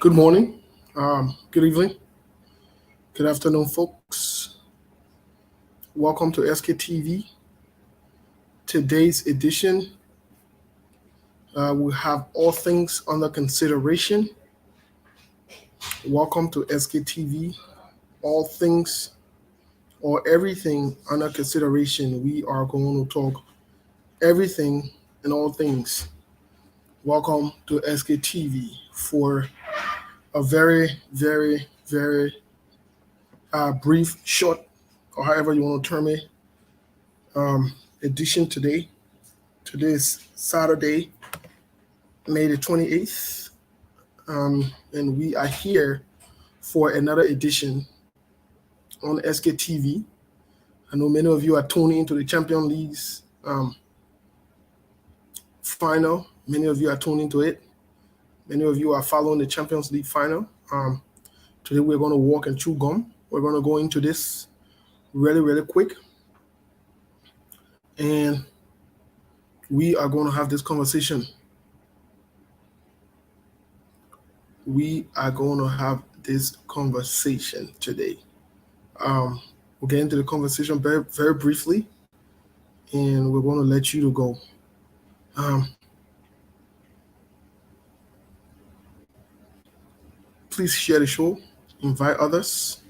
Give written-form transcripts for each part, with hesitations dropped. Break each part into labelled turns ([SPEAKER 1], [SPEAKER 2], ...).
[SPEAKER 1] Good morning, good evening, good afternoon, folks. Welcome to SKTV. Today's edition, we have all things under consideration. Welcome to SKTV. All things or everything under consideration. We are going to talk everything and all things. Welcome to SKTV for a very brief, short, or however you want to term it, edition today. Today is Saturday, May the 28th, and we are here for another edition on SKTV. I know many of you are tuning into the Champions League's final. Many of you are tuning into it. Many of you are following the Champions League final. Today we're going to walk and chew gum. We're going to go into this really quick. And we are going to have this conversation. We are going to have this conversation today. We'll get into the conversation very briefly, and we're going to let you to go. Please share the show, invite others.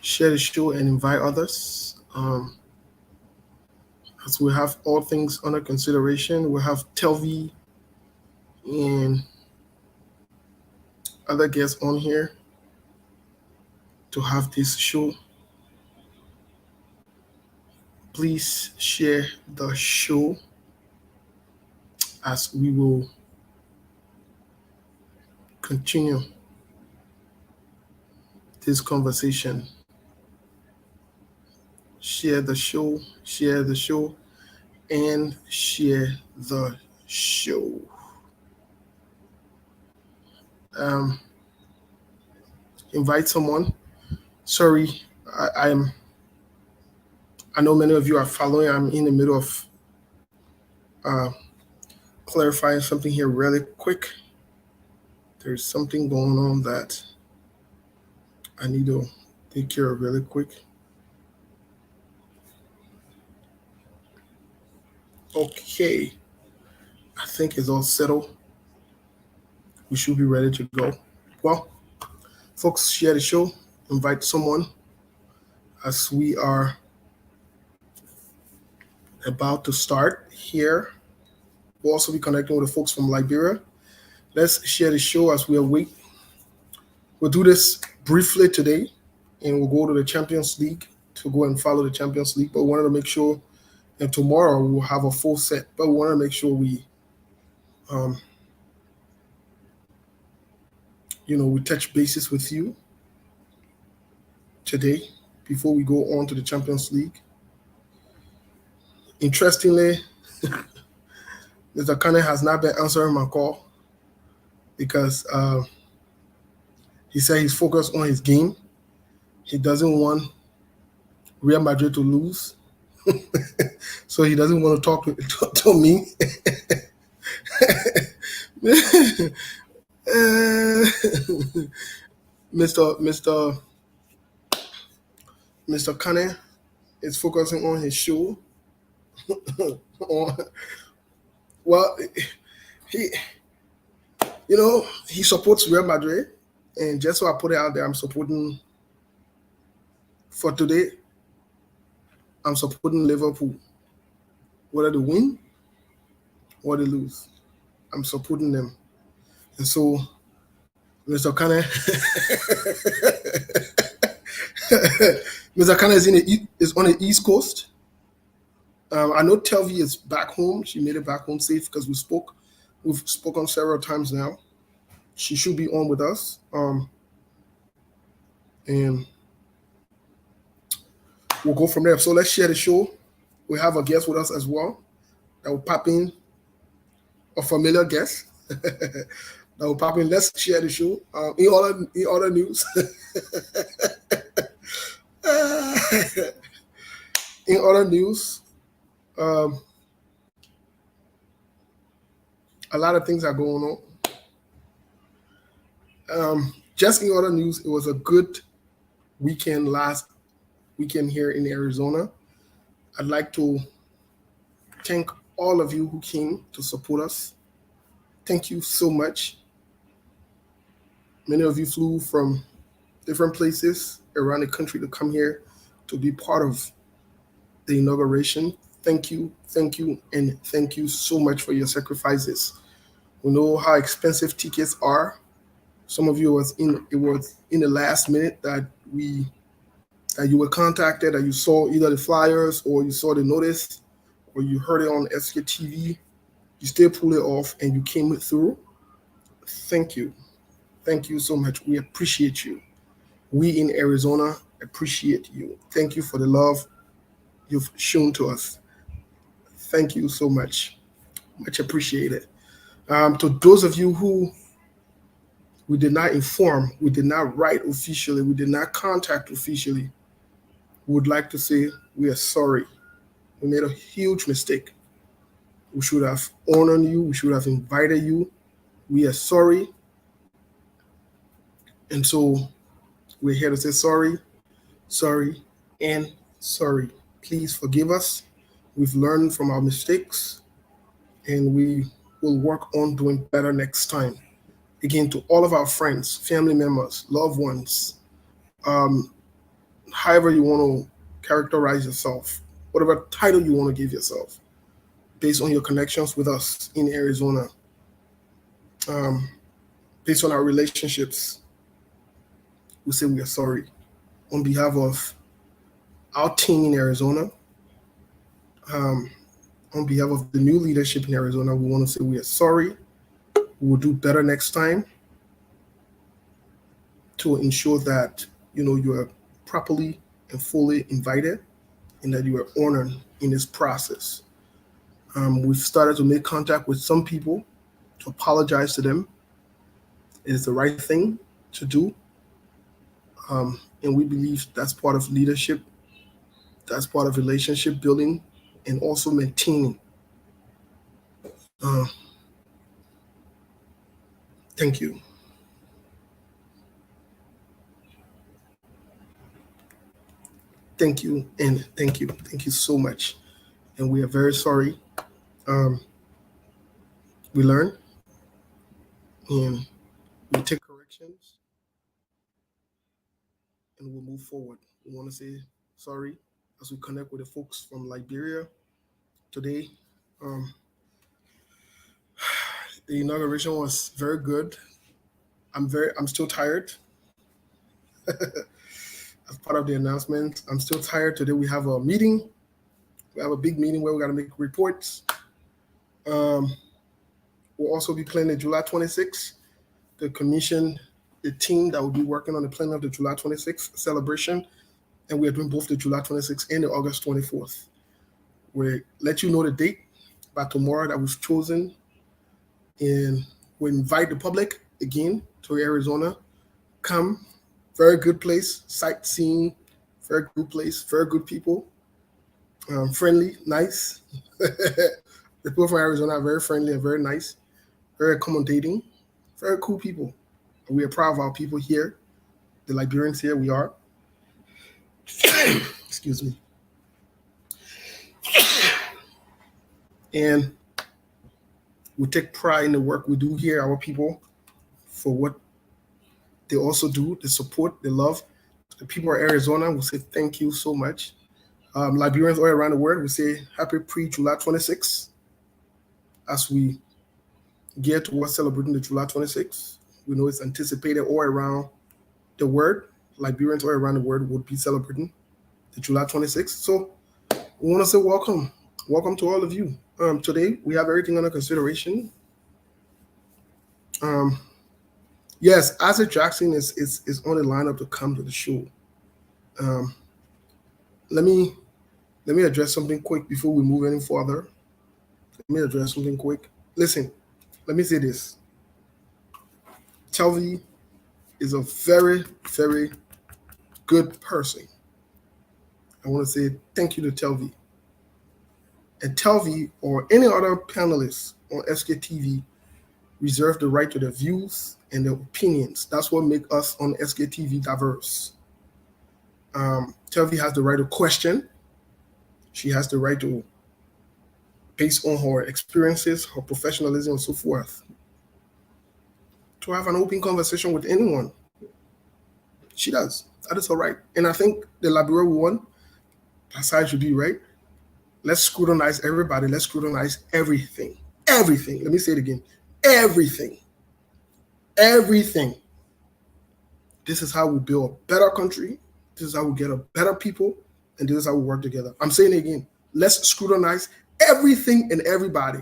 [SPEAKER 1] Share the show and invite others. As we have all things under consideration, we have Telvi and other guests on here to have this show. Please share the show as we will continue this conversation. Share the show, and share the show. Invite someone. Sorry, I know many of you are following. I'm in the middle of clarifying something here really quick. There's something going on that I need to take care of really quick. Okay, I think it's all settled. We should be ready to go. Well, folks, share the show, invite someone as we are about to start here. We'll also be connecting with the folks from Liberia. Let's share the show as we await. We'll do this briefly today, and we'll go to the Champions League to go and follow the Champions League. But we wanted to make sure, and tomorrow we'll have a full set. But we want to make sure we touch bases with you today before we go on to the Champions League. Interestingly, Mr. Kane has not been answering my call because he said he's focused on his game. He doesn't want Real Madrid to lose. So he doesn't want to talk to me. Mr. Kane is focusing on his show. Well, he supports Real Madrid, and just so I put it out there, I'm supporting for today. I'm supporting Liverpool, whether they win or they lose. I'm supporting them, and so Mr. Kane, Mr. Kane is on the East Coast. I know Telvi is back home. She made it back home safe because we spoke. We've spoken several times now. She should be on with us. And we'll go from there. So let's share the show. We have a guest with us as well that will pop in, a familiar guest that will pop in. Let's share the show. In other news, in other news, a lot of things are going on. Just in other news, it was a good weekend last weekend here in Arizona. I'd like to thank all of you who came to support us. Thank you so much. Many of you flew from different places around the country to come here to be part of the inauguration. Thank you, and thank you so much for your sacrifices. We know how expensive tickets are. Some of you it was in the last minute that you were contacted, that you saw either the flyers or you saw the notice or you heard it on SKTV. You still pulled it off and you came through. Thank you. Thank you so much. We appreciate you. We in Arizona appreciate you. Thank you for the love you've shown to us. Thank you so much. Much appreciated. To those of you who we did not inform, we did not write officially, we did not contact officially, we would like to say we are sorry. We made a huge mistake. We should have honored you. We should have invited you. We are sorry. And so we're here to say sorry, sorry, and sorry. Please forgive us. We've learned from our mistakes and we will work on doing better next time. Again, to all of our friends, family members, loved ones, um, however you want to characterize yourself, whatever title you want to give yourself, based on your connections with us in Arizona, um, based on our relationships, we say we are sorry. On behalf of our team in Arizona, um, on behalf of the new leadership in Arizona, we want to say we are sorry. We will do better next time to ensure that you are properly and fully invited and that you are honored in this process. We've started to make contact with some people to apologize to them. It is the right thing to do. And we believe that's part of leadership, that's part of relationship building, and also maintaining. Uh, thank you. Thank you, and thank you. Thank you so much. And we are very sorry. Um, we learn and we take corrections and we'll move forward. We want to say sorry as we connect with the folks from Liberia today. Um, the inauguration was very good. I'm still tired. As part of the announcement, I'm still tired. Today we have a meeting. We have a big meeting where we got to make reports. Um, we'll also be planning July 26th. The commission, the team that will be working on the planning of the July 26th celebration, and we are doing both the July 26th and the August 24th. We'll let you know the date by tomorrow that we've chosen, and we invite the public again to Arizona. Come, very good place, sightseeing, very good place, very good people, friendly, nice. The people from Arizona are very friendly and very nice, very accommodating, very cool people. We are proud of our people here, the Liberians here. We are. Excuse me. And we take pride in the work we do here, our people, for what they also do, the support, the love. The people of Arizona will say thank you so much. Liberians all around the world will say happy pre-July 26th as we gear towards celebrating the July 26th. We know it's anticipated all around the world. Liberians all around the world would be celebrating the July 26th. So we want to say welcome. Welcome to all of you. Today, we have everything under consideration. Um, yes, Isaac Jackson is on the lineup to come to the show. Um, let me address something quick before we move any further. Let me address something quick. Listen, let me say this. Telvi is a very, very good person. I want to say thank you to Telvi. And Telvi or any other panelists on SKTV reserve the right to their views and their opinions. That's what makes us on SKTV diverse. Telvi has the right to question. She has the right to, based on her experiences, her professionalism, and so forth, to have an open conversation with anyone. She does. That is her right. And I think the Liberia one, that's how it should be, right? Let's scrutinize everybody. Let's scrutinize everything. Everything. Let me say it again. Everything. Everything. This is how we build a better country. This is how we get a better people. And this is how we work together. I'm saying it again. Let's scrutinize everything and everybody.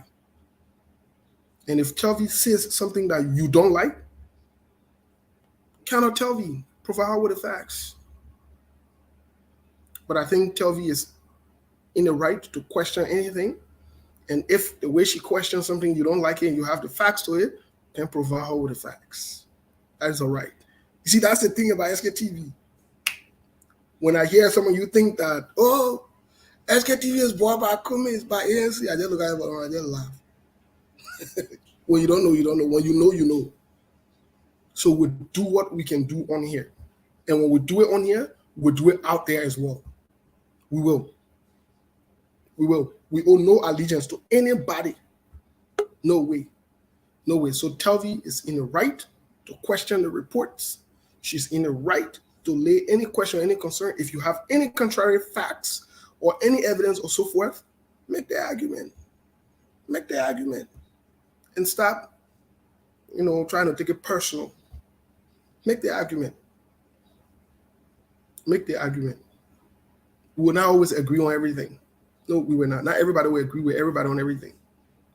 [SPEAKER 1] And if Telvi says something that you don't like, counter Telvi. Provide her with the facts. But I think Telvi is in the right to question anything. And if the way she questions something you don't like it and you have the facts to it, then provide her with the facts. That is all right. You see, that's the thing about SKTV. When I hear someone, you think that, oh, SKTV is bought by Kumi, it's by ANC, I just look at it and I just laugh. When you don't know, you don't know. When you know, you know. So we do what we can do on here. And when we do it on here, we'll do it out there as well. We will. We will. We owe no allegiance to anybody. No way. No way. So Telvi is in the right to question the reports. She's in the right to lay any question, any concern. If you have any contrary facts or any evidence or so forth, make the argument. Make the argument. And stop, trying to take it personal. Make the argument. Make the argument. We will not always agree on everything. No, we will not. Not everybody will agree with everybody on everything.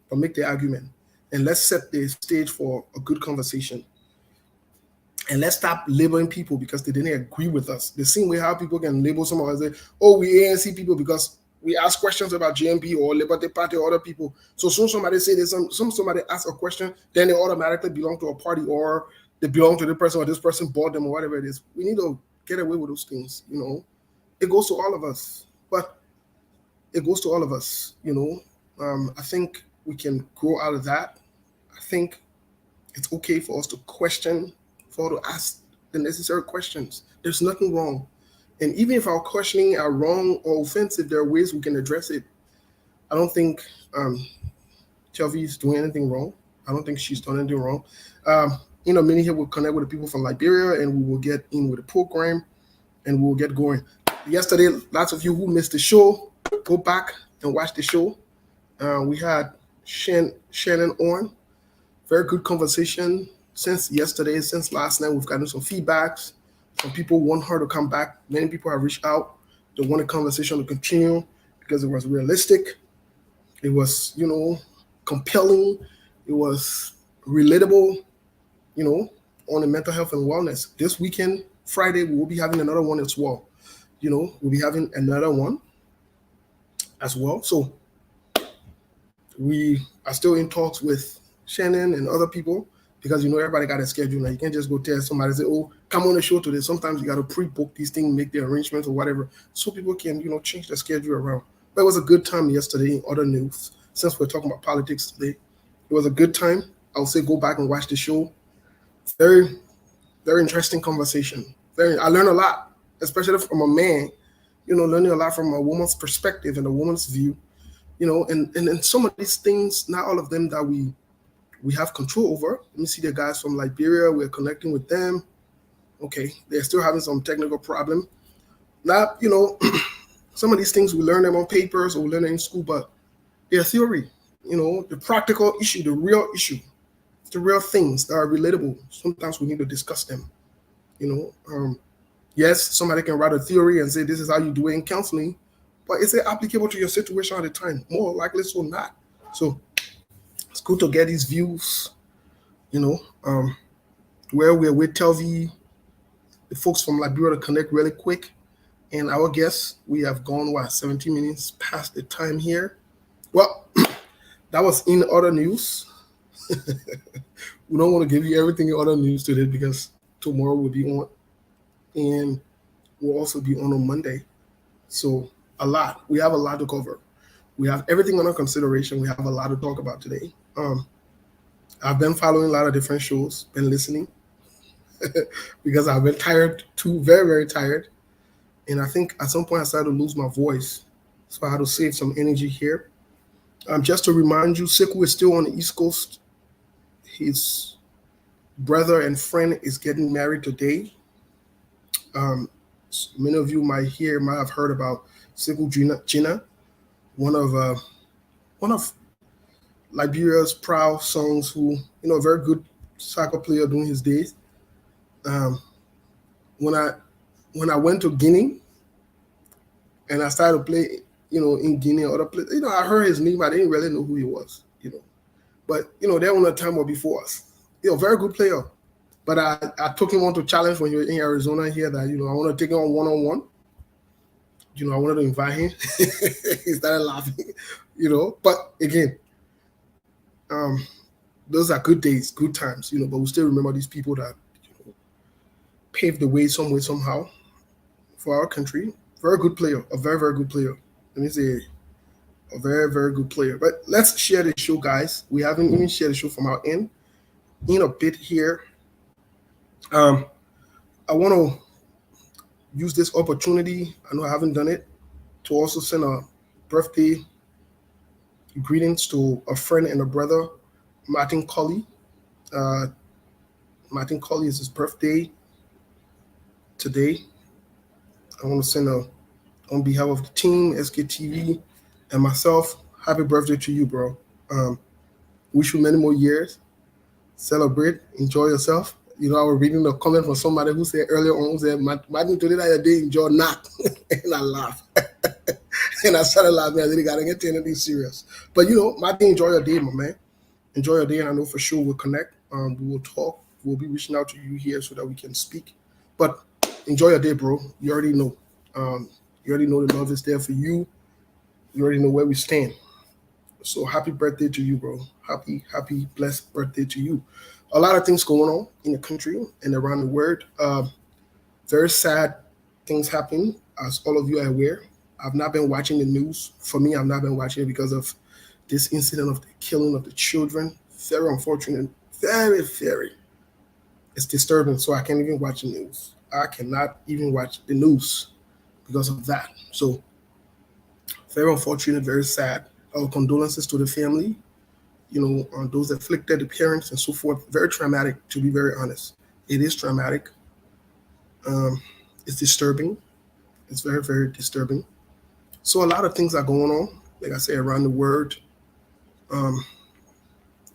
[SPEAKER 1] But make the argument. And let's set the stage for a good conversation. And let's stop labeling people because they didn't agree with us. The same way how people can label someone and say, oh, we ANC people because we ask questions about JMP or Liberty Party or other people. So soon somebody say there's somebody asks a question, then they automatically belong to a party or they belong to the person or this person bought them or whatever it is. We need to get away with those things, It goes to all of us. But it goes to all of us, I think we can grow out of that. I think it's okay for us to question, for us to ask the necessary questions. There's nothing wrong. And even if our questioning are wrong or offensive, there are ways we can address it. I don't think Telvi is doing anything wrong. I don't think she's done anything wrong. Many here will connect with the people from Liberia and we will get in with the program and we'll get going. Yesterday, lots of you who missed the show, go back and watch the show. We had Shannon on. Very good conversation since yesterday, since last night. We've gotten some feedbacks. Some people want her to come back. Many people have reached out. They want the conversation to continue because it was realistic. It was, compelling. It was relatable, on the mental health and wellness. This weekend, Friday, we will be having another one as well. We'll be having another one as well. So we are still in talks with Shannon and other people because, everybody got a schedule. Now you can't just go tell somebody, say, oh, come on the show today. Sometimes you got to pre-book these things, make the arrangements or whatever, so people can, change their schedule around. But it was a good time yesterday in other news. Since we're talking about politics today, it was a good time. I would say go back and watch the show. Very, very interesting conversation. I learned a lot, especially from a man, learning a lot from a woman's perspective and a woman's view, and some of these things, not all of them that we have control over. Let me see the guys from Liberia. We're connecting with them. Okay, they're still having some technical problem. Not, some of these things we learn them on papers or we learn them in school, but they're theory. The practical issue, the real issue, the real things that are relatable. Sometimes we need to discuss them. Yes, somebody can write a theory and say this is how you do it in counseling, but is it applicable to your situation at the time? More likely so not. So it's good to get these views, where we're with Telvi, the folks from Liberia to connect really quick. And our guests, we have gone, 17 minutes past the time here. Well, that was in other news. We don't want to give you everything in other news today because tomorrow we'll be on. And we'll also be on Monday. So we have a lot to cover. We have everything under consideration. We have a lot to talk about today. I've been following a lot of different shows, been listening because I've been tired too, very, very tired. And I think at some point I started to lose my voice. So I had to save some energy here. Just to remind you, Sekou is still on the East Coast. His brother and friend is getting married today. Many of you might have heard about Sekou Gina, one of Liberia's proud sons who, a very good soccer player during his days. When I went to Guinea and I started to play, in Guinea or other places, I heard his name, I didn't really know who he was, But, they were a time before us. Very good player. But I took him on to challenge when he was in Arizona here that, I want to take him on one-on-one. I wanted to invite him. He started laughing, But again, those are good days, good times, but we still remember these people that paved the way some way, somehow for our country. Very good player, a very, very good player. Let me say a very, very good player. But let's share the show, guys. We haven't even shared the show from our end. In a bit here, I want to use this opportunity, I know I haven't done it, to also send a birthday greetings to a friend and a brother, Martin Colley. Martin Colley is his birthday today. I want to send on behalf of the team, SKTV, and myself, happy birthday to you, bro. Wish you many more years. Celebrate, enjoy yourself. I was reading a comment from somebody who said earlier on, who said, Martin, today that day, enjoy not. And I laughed. And I started laughing. I didn't got to get to anything serious. But, Martin, enjoy your day, my man. Enjoy your day, and I know for sure we'll connect. We will talk. We'll be reaching out to you here so that we can speak. But enjoy your day, bro. You already know. You already know the love is there for you. You already know where we stand. So happy birthday to you, bro. Happy, blessed birthday to you. A lot of things going on in the country and around the world. Very sad things happen, as all of you are aware. I've not been watching the news. For me, I've not been watching it because of this incident of the killing of the children. Very unfortunate. Very, very. It's disturbing, so I can't even watch the news. I cannot even watch the news because of that. So, very unfortunate, very sad. Our condolences to the family, on those afflicted, the parents, and so forth. Very traumatic, to be very honest. It is traumatic. It's disturbing. It's very, very disturbing. So a lot of things are going on, like I say, around the world.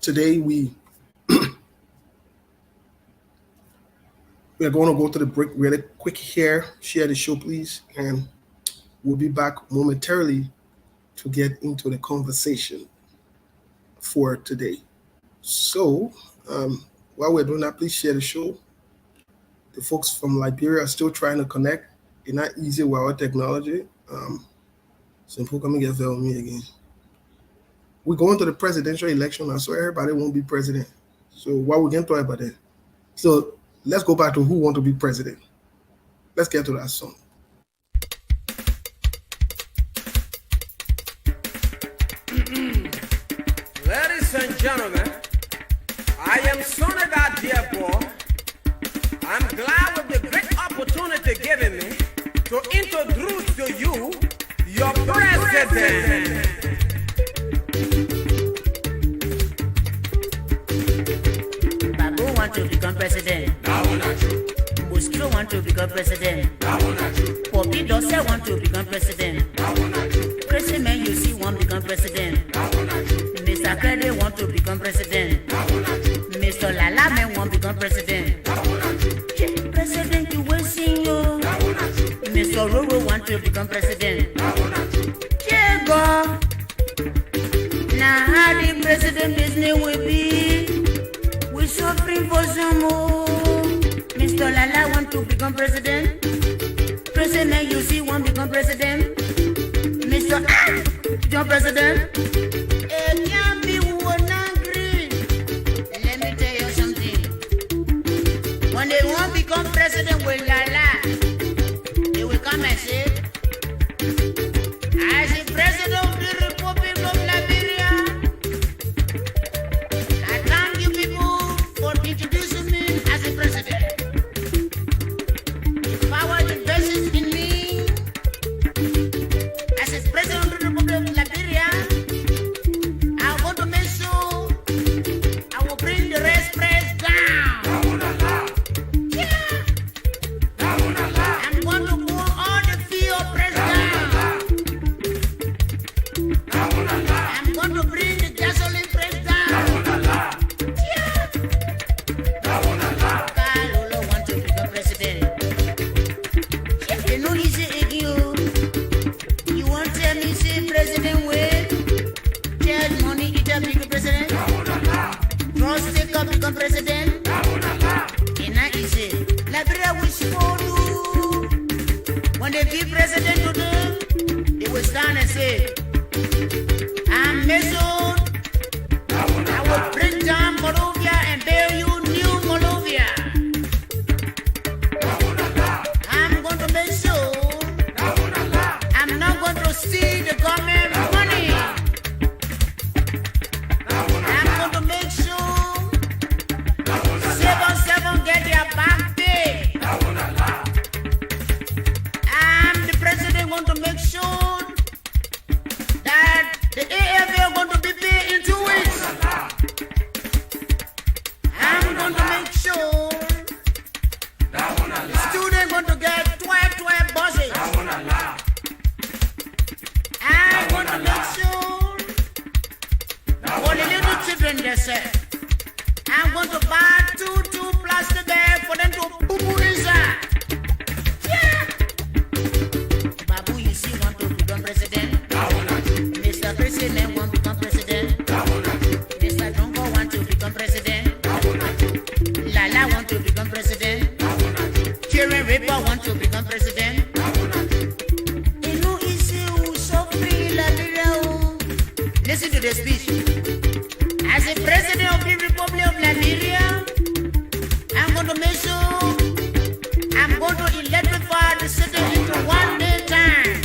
[SPEAKER 1] Today we are going to go to the break really quick here. Share the show, please, and we'll be back momentarily to get into the conversation for today. So while we're doing that, please share the show. The folks from Liberia are still trying to connect. It's not easy with our technology. Some people come and get with me again. We're going to the presidential election now, so everybody won't be president. So why we can talk about that? So let's go back to who want to be president. Let's get to that song.
[SPEAKER 2] Ladies and gentlemen, I am Sonada Diabo. I'm glad with the great opportunity given me to introduce to you your president.
[SPEAKER 3] Babu want to become president. Buskiro want to become president. Poppy Dossel want to become president. Crazy man you see want to become president. Mr. Krede want to become president. Mr. Lala man want to become president. President you will see you. Mr. Roro want to become president. Diego. Now how the president business will be. We suffering for some more. Mr. Lala want to become president. President you see want to become president. Mr. John President. It can't be one angry. Let me tell you something. When they want to become president with Lala, they will come and say, as the president of the Republic of Liberia, I thank you people to become president. It's not easy. Liberia will show you. When they give president to them, they will stand and say, I'm Mason. I will bring down Moldova and bear you new Moldova. I'm going to make sure I'm not going to see the government money. I'm going to make sure 7-7 get their back pay. I'm the president going to make sure that the AFL going to be paid in 2 weeks. I'm going to make sure the students going to get 12 buses. I'm going to make sure for the little children they say, I'm going to buy two plastic bags for them to poo-poo inside. Yeah. Babu, you see, want to become president. Mr. President want to become president. Mr. Drongo want to become president. Lala want to become president. Karen Ripper want to become president. You know, it's so free, Liberia. Listen to the speech. As the president of the Republic of Liberia, I'm going to make sure I'm going to electrify the city into 1 day time.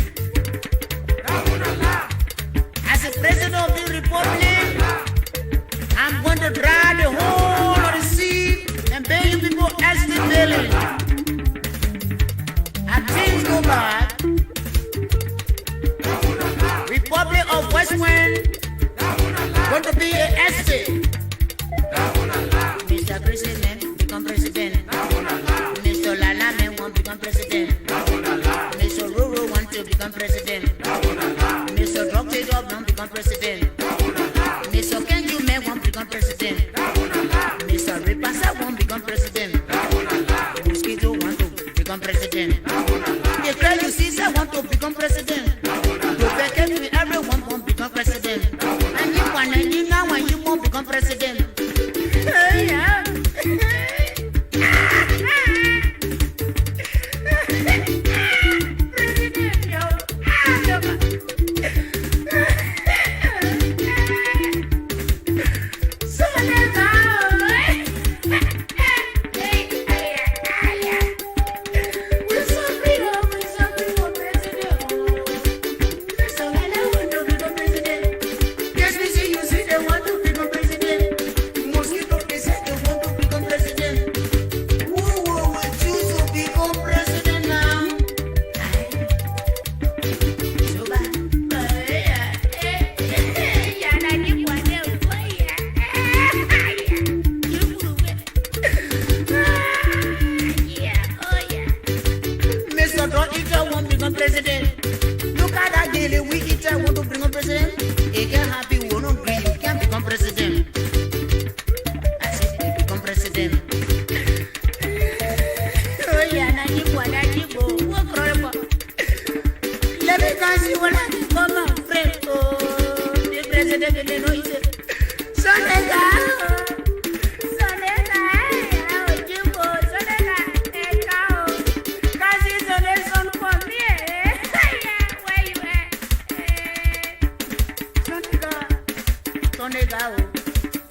[SPEAKER 3] As the president of the Republic, I'm going to drive the whole of the sea and pay you people estate daily. As things go back, Republic of West Wind going to be an estate. Mr. President, become president. Mr. Lala man want to become president. Mr. Ruru want to become president. Mr. Dr. Job want to become president. Mr. Kenju man want to become president. Mr. Ripasa want to become president. Mosquito want to become president. The girl you see say want to become president. Everyone want to become president. And you now when you want to become president. Yeah.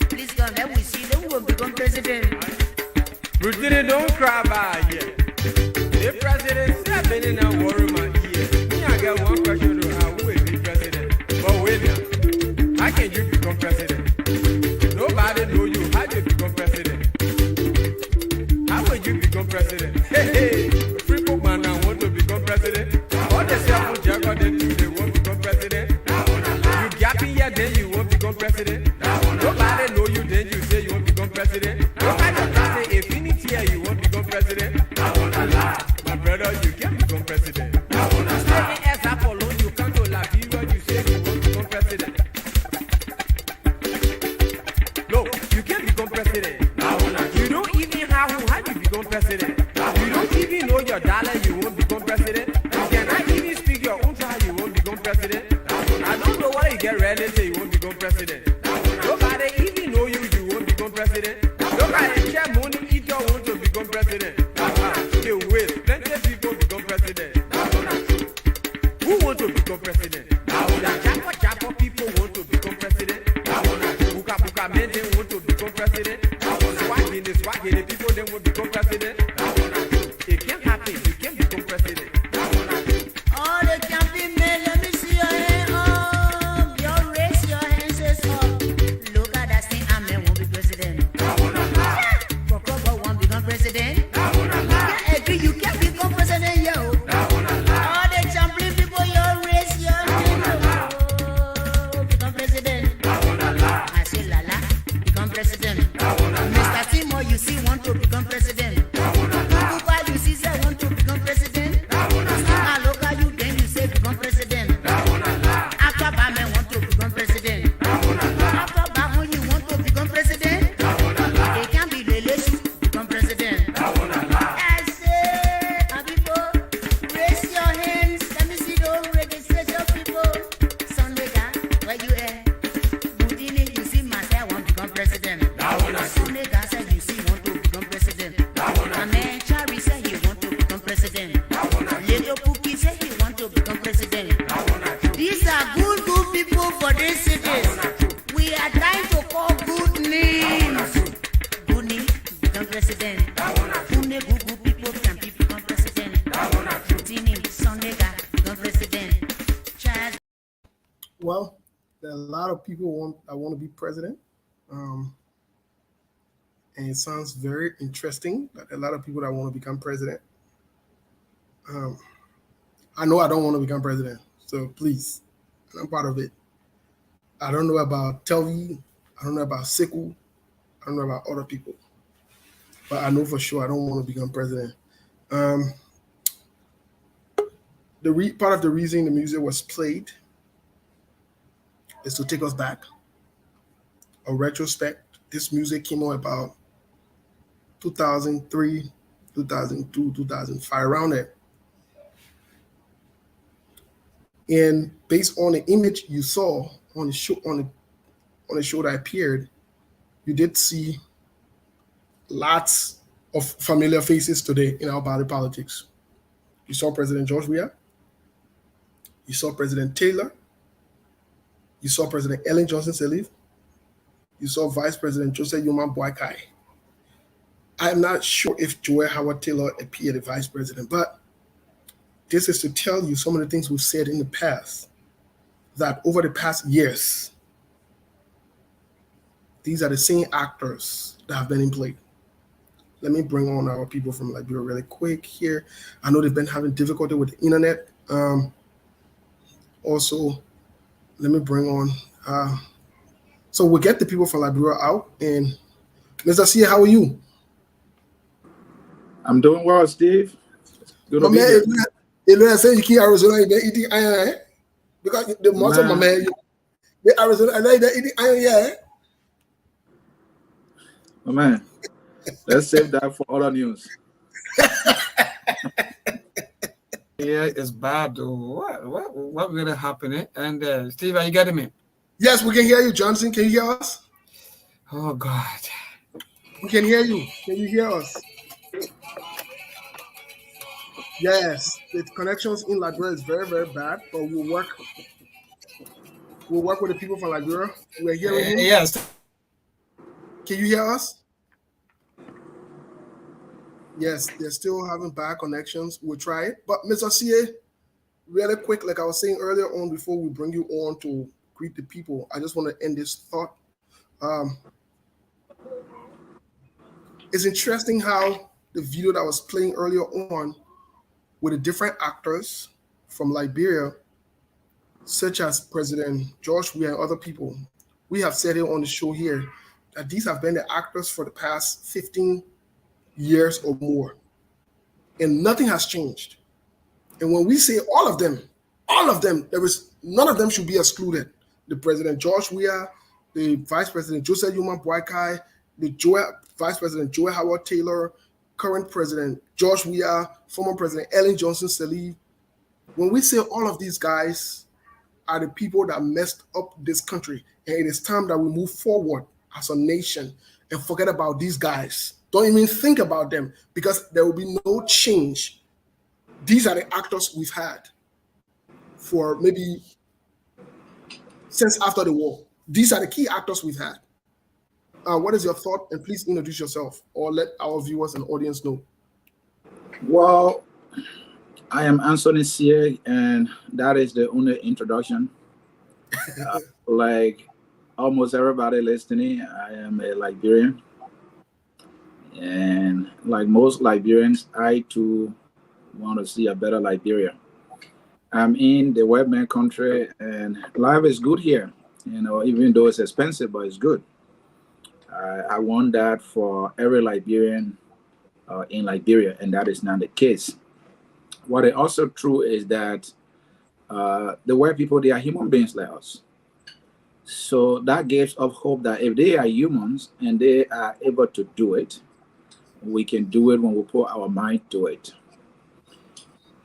[SPEAKER 3] Please come, let we see them will become president.
[SPEAKER 2] Rutini, don't cry by here. The president said, "Been in a worry, my ear." Me, I got one question to how will be president? But William, how can you become president? Nobody know you. How do you become president? How will you become president? Hey, free man now want to become president. All the self juggle they do, they want to become president. You gap in here, then you won't become president. Nobody know you, then you say you won't become president. Nobody can say infinity here, you won't become president. My brother, you can't become president. You stay in S Apollo, you come to Liberia, you say you won't become president. No, you can't become president. You don't even have how you become president. You don't even know your dollar, you won't become president. You cannot even speak your own tongue, you won't become president. I don't know why you get ready to say you won't become president. Nobody even know you, you won't become president. Look at the chairman, he don't want to become president. They wait. Plenty of people become president. Who want to become president? The Chapo people want to become president. Buka men, they want to become president. Swaggy, people, they want to become president. It can't happen. You can't become president.
[SPEAKER 3] All the camping men, let me see your hand up. You raise your hands up. Look at that thing, and men won't be president. Koko won't become president. I agree, you can't become president, yo. All the champion people, you raise your hand up. Become president. I say Lala, become president. Mr. Timo, you see, want to become president. Kuba, you see, say want to become president. Local, you then you say become president. After Bama want to become president. After Bama, you want to become president. They can be relation, become president. I say, people, raise your hands. Let me see those registration people. Sunday, where you at? Budini, you see, myself want to become president. Sunday, said you see want to become president. Amen, Chari said he want to become president. Little Pookie said he want to become president. These are good people for this city. We are trying to call good names. Good name, become president. Good people can become president. Tini, Sunday, become president. Chad.
[SPEAKER 1] Well, there are a lot of people that want to be president. And it sounds very interesting that a lot of people that want to become president. I know I don't want to become president, so please, I'm part of it. I don't know about Telvi, I don't know about Siku, I don't know about other people, but I know for sure I don't want to become president. Part of the reason the music was played is to take us back. A retrospect. This music came out about 2003, 2002, 2005, around there. And based on the image you saw on the show, on the show that appeared, you did see lots of familiar faces today in our body politics. You saw President George Weah. You saw President Taylor. You saw President Ellen Johnson Sirleaf. You saw Vice President Joseph Yoman Boakai. I'm not sure if Joel Howard Taylor appeared as Vice President, but this is to tell you some of the things we've said in the past, that over the past years, these are the same actors that have been in play. Let me bring on our people from Liberia really quick here. I know they've been having difficulty with the internet. Also, let me bring on, so we'll get the people from Liberia out. And Mr. C, how are you?
[SPEAKER 4] I'm doing well, Steve. Good to
[SPEAKER 1] My
[SPEAKER 4] be
[SPEAKER 1] man,
[SPEAKER 4] here.
[SPEAKER 1] you say you keep Arizona, you've been eating iron, eh? Because the most of my man, the Arizona, I like that eating iron, yeah.
[SPEAKER 4] Oh, man, let's save that for other news.
[SPEAKER 5] Yeah, it's bad though. What really happening? And Steve, are you getting me?
[SPEAKER 1] Yes, we can hear you, Johnson. Can you hear us?
[SPEAKER 5] Oh God.
[SPEAKER 1] We can hear you. Can you hear us? Yes, the connections in Liberia is very, very bad, but we'll work with the people from Liberia. We're hearing you.
[SPEAKER 5] Yes.
[SPEAKER 1] Can you hear us? Yes, they're still having bad connections. We'll try it. But Mr. CA, really quick, like I was saying earlier on, before we bring you on to greet the people, I just want to end this thought. It's interesting how the video that was playing earlier on with the different actors from Liberia, such as President George Weah and other people, we have said it on the show here, that these have been the actors for the past 15 years or more, and nothing has changed. And when we say all of them, none of them should be excluded. The President George Weah, the Vice President Joseph Yoman Boakai, Vice President Joel Howard Taylor, current President George Weah, former President Ellen Johnson Sirleaf. When we say all of these guys are the people that messed up this country, and it is time that we move forward as a nation and forget about these guys. Don't even think about them, because there will be no change. These are the actors we've had for maybe since after the war. These are the key actors we've had. What is your thought? And please introduce yourself, or let our viewers and audience know.
[SPEAKER 4] Well, I am Anthony Sie, and that is the only introduction. Like almost everybody listening, I am a Liberian. And like most Liberians, I too want to see a better Liberia. I'm in the white man country, and life is good here. You know, even though it's expensive, but it's good. I want that for every Liberian in Liberia, and that is not the case. What is also true is that the white people, they are human beings like us. So that gives us hope that if they are humans and they are able to do it, we can do it when we put our mind to it.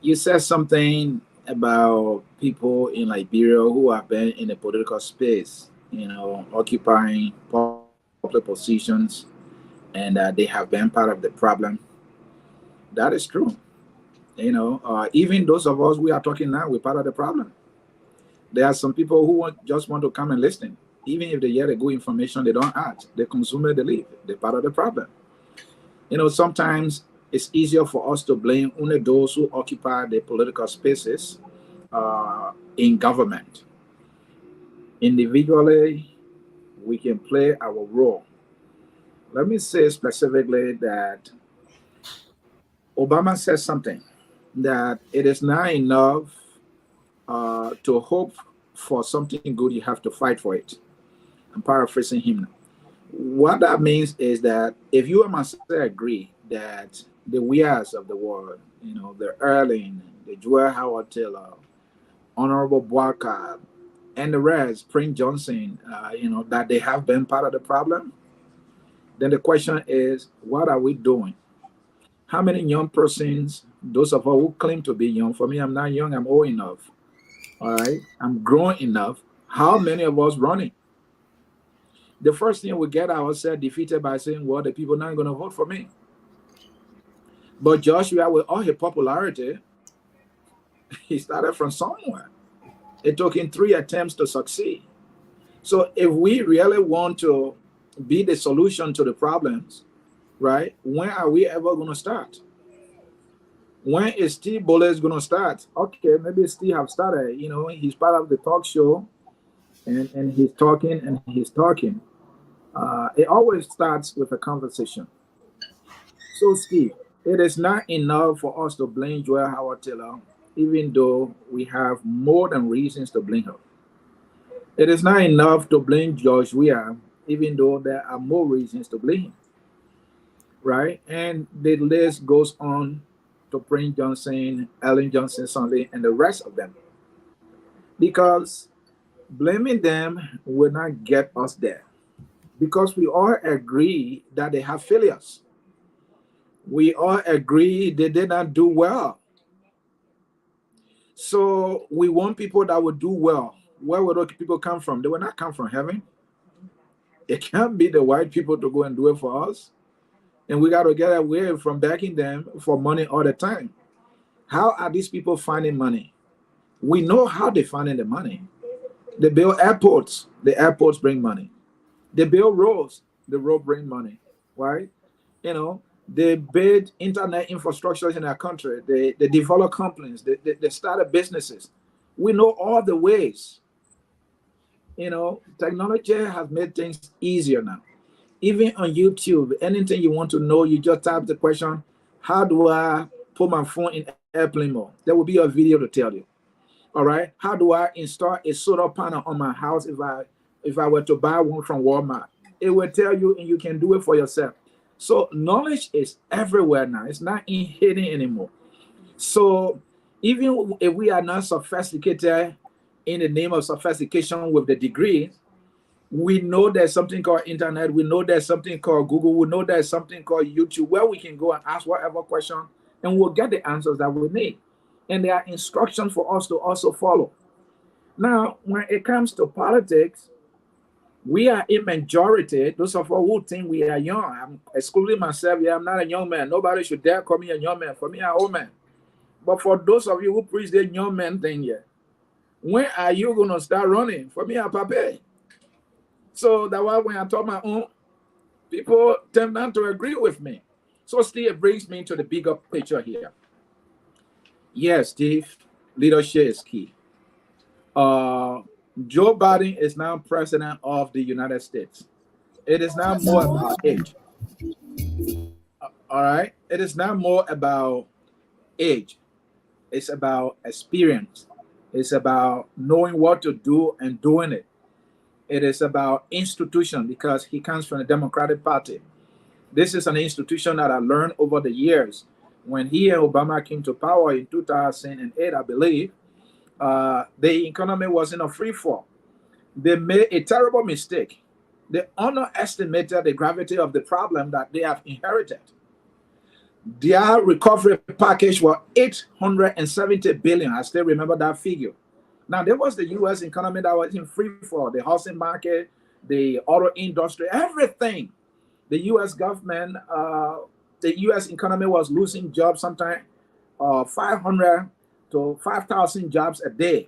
[SPEAKER 4] You said something about people in Liberia who have been in the political space, you know, occupying public positions, and they have been part of the problem. That is true. You know, even those of us we are talking now, we're part of the problem. There are some people who just want to come and listen. Even if they hear the good information, they don't act. They consume it, they leave. They're part of the problem. You know, sometimes it's easier for us to blame only those who occupy the political spaces in government. Individually, we can play our role. Let me say specifically that Obama said something, that it is not enough to hope for something good, you have to fight for it. I'm paraphrasing him now. What that means is that if you and myself agree that the weas of the world, you know, the Erling, the Joel Howard Taylor, Honorable Boakai, and the rest, Prince Johnson, you know, that they have been part of the problem, then the question is, what are we doing? How many young persons, those of us who claim to be young, for me, I'm not young, I'm old enough, all right? I'm grown enough. How many of us running? The first thing we get ourselves defeated by saying, well, the people not going to vote for me. But Joshua, with all his popularity, he started from somewhere. It took him 3 attempts to succeed. So if we really want to be the solution to the problems, right, when are we ever going to start? When is Steve Bollez going to start? Okay, maybe Steve have started. You know, he's part of the talk show, and he's talking and he's talking. It always starts with a conversation. So, Steve, it is not enough for us to blame Joel Howard Taylor, even though we have more than reasons to blame her. It is not enough to blame George Weah, even though there are more reasons to blame him. Right? And the list goes on to Prince Johnson, Ellen Johnson Sirleaf, and the rest of them. Because blaming them will not get us there. Because we all agree that they have failures. We all agree they did not do well. So we want people that would do well. Where would those people come from? They will not come from heaven. It can't be the white people to go and do it for us. And we got to get away from begging them for money all the time. How are these people finding money? We know how they're finding the money. They build airports. The airports bring money. They build roads. The road bring money, right? You know, they build internet infrastructure in our country. They develop companies. They start businesses. We know all the ways. You know, technology has made things easier now. Even on YouTube, anything you want to know, you just type the question, how do I put my phone in airplane mode? There will be a video to tell you. All right. How do I install a solar panel on my house if I were to buy one from Walmart? It will tell you, and you can do it for yourself. So knowledge is everywhere now. It's not hidden anymore. So even if we are not sophisticated in the name of sophistication with the degree, we know there's something called internet. We know there's something called Google. We know there's something called YouTube where we can go and ask whatever question, and we'll get the answers that we need. And there are instructions for us to also follow. Now, when it comes to politics, We are a majority. Those of us who think we are young, I'm excluding myself. Yeah, I'm not a young man. Nobody should dare call me a young man. For me, I'm an old man. But for those of you who preach the young man thing here, when are you going to start running? For me, I'm Papa. So that why when I talk my own, people tend not to agree with me. So Steve, it brings me to the bigger picture here. Yes, Steve, leadership is key. Joe Biden is now president of the United States. It is now more about age. All right. It is not more about age. It's about experience. It's about knowing what to do and doing it. It is about institution because he comes from the Democratic Party. This is an institution that I learned over the years. When he and Obama came to power in 2008, I believe, the economy was in a free fall. They made a terrible mistake. They underestimated the gravity of the problem that they have inherited. Their recovery package was $870 billion. I still remember that figure. Now, there was the U.S. economy that was in free fall, the housing market, the auto industry, everything. The U.S. government, the U.S. economy was losing jobs, sometimes 500 to 5,000 jobs a day.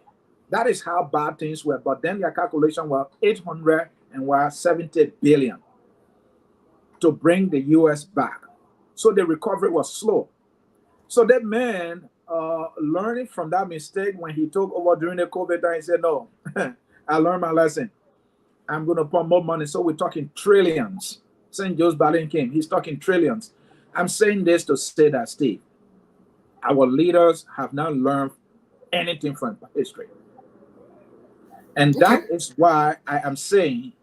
[SPEAKER 4] That is how bad things were. But then their calculation was 870 billion to bring the U.S. back. So the recovery was slow. So that man, learning from that mistake when he took over during the COVID time, he said, no, I learned my lesson. I'm going to put more money. So we're talking trillions. St. Joe Biden came. He's talking trillions. I'm saying this to say that, Steve, our leaders have not learned anything from history. And that is why I am saying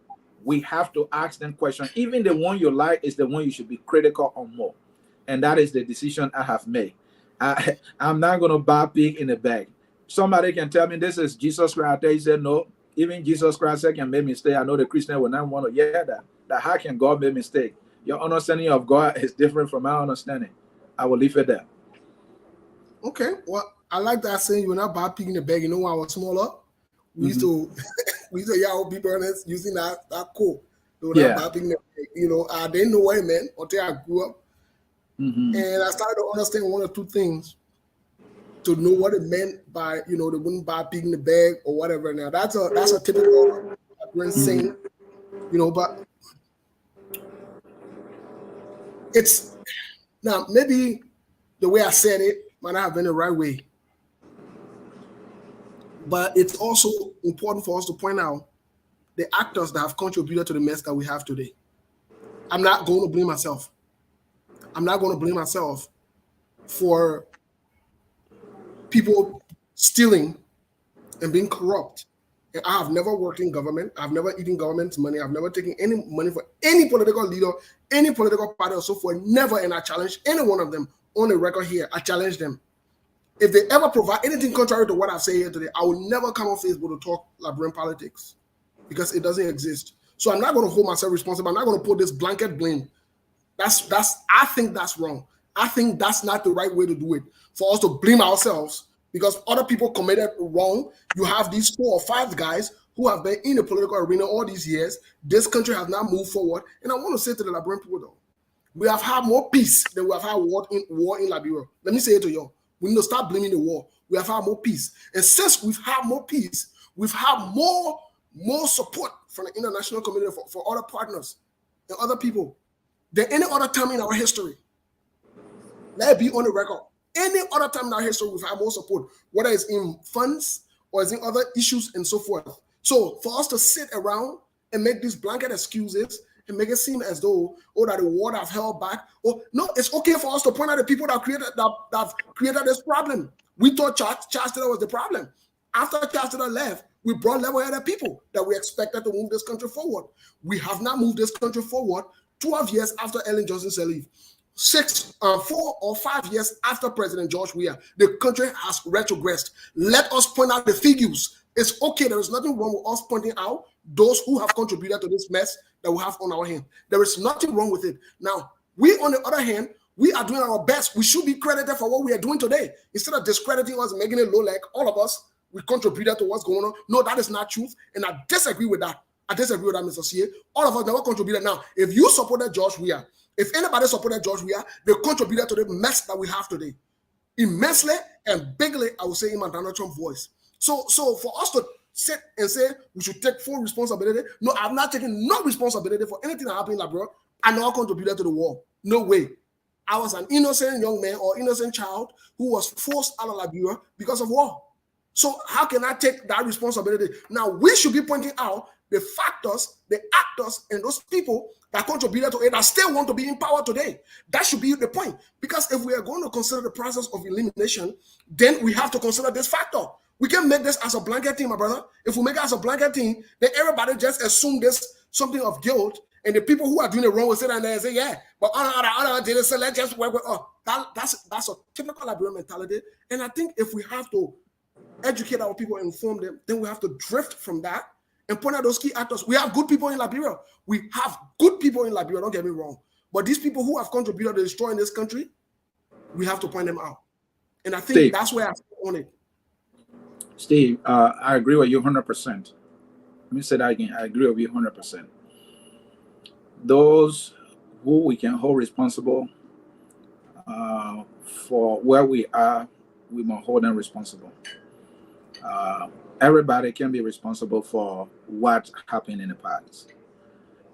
[SPEAKER 4] we have to ask them questions. Even the one you like is the one you should be critical on more. And that is the decision I have made. I'm not going to buy pig in the bag. Somebody can tell me this is Jesus Christ. He said, no, even Jesus Christ can make mistake. I know the Christian will not want to hear that. That how can God make mistake? Your understanding of God is different from my understanding. I will leave it there.
[SPEAKER 1] Okay. Well, I like that saying you're not buy pig in the bag. You know, when I was smaller, we used to hear our people using that quote. They were not buy pig in the bag. You know, I didn't know what it meant until I grew up. And I started to understand one or two things to know what it meant by, you know, they wouldn't buy pig in the bag or whatever. Now that's a typical saying, you know, but it's now maybe the way I said it might not have been the right way. But it's also important for us to point out the actors that have contributed to the mess that we have today. I'm not going to blame myself. I'm not going to blame myself for people stealing and being corrupt. And I have never worked in government. I've never eaten government's money. I've never taken any money for any political leader, any political party or so forth. Never. And I challenge any one of them on the record here. I challenge them. If they ever provide anything contrary to what I say here today, I will never come on Facebook to talk Liberian politics because it doesn't exist. So I'm not going to hold myself responsible. I'm not going to put this blanket blame. I think that's wrong. I think that's not the right way to do it. For us to blame ourselves because other people committed wrong. You have these 4 or 5 guys who have been in the political arena all these years. This country has not moved forward. And I want to say to the Liberian people, though, we have had more peace than we have had war in Liberia. Let me say it to you. We need to start blaming the war. We have had more peace. And since we've had more peace, we've had more support from the international community for other partners and other people than any other time in our history. Let it be on the record. Any other time in our history, we've had more support, whether it's in funds or it's in other issues and so forth. So for us to sit around and make these blanket excuses and make it seem as though, that the war have held back. No, it's okay for us to point out the people that have created this problem. We thought Chancellor was the problem. After Chancellor left, we brought level-headed people that we expected to move this country forward. We have not moved this country forward 12 years after Ellen Johnson Sirleaf. 4 or 5 years after President George Weah, the country has retrogressed. Let us point out the figures. It's okay. There is nothing wrong with us pointing out those who have contributed to this mess that we have on our hand. There is nothing wrong with it. Now, we, on the other hand, we are doing our best. We should be credited for what we are doing today. Instead of discrediting us and making it look like all of us, we contributed to what's going on. No, that is not truth. And I disagree with that. I disagree with that, Mr. CA. All of us never contributed. Now, if you supported George Weah, if anybody supported George Weah, they contributed to the mess that we have today. Immensely and bigly, I would say in my Donald Trump voice. So for us to sit and say we should take full responsibility, no, I'm not taking no responsibility for anything that happened in Liberia. I never contributed to the war. No way. I was an innocent young man or innocent child who was forced out of Liberia because of war. So how can I take that responsibility? Now, we should be pointing out the factors, the actors, and those people that contributed to it that still want to be in power today. That should be the point. Because if we are going to consider the process of elimination, then we have to consider this factor. We can make this as a blanket thing, my brother. If we make it as a blanket thing, then everybody just assume this something of guilt, and the people who are doing it wrong will sit down there and say, yeah, but let's just work with that's a typical Liberian mentality. And I think if we have to educate our people, inform them, then we have to drift from that and point out those key actors. We have good people in Liberia. We have good people in Liberia, don't get me wrong. But these people who have contributed to destroying this country, we have to point them out. And I think
[SPEAKER 4] Steve,
[SPEAKER 1] that's where I on it.
[SPEAKER 4] Steve, I agree with you 100%. Let me say that again. I agree with you 100%. Those who we can hold responsible for where we are, we must hold them responsible. Everybody can be responsible for what happened in the past.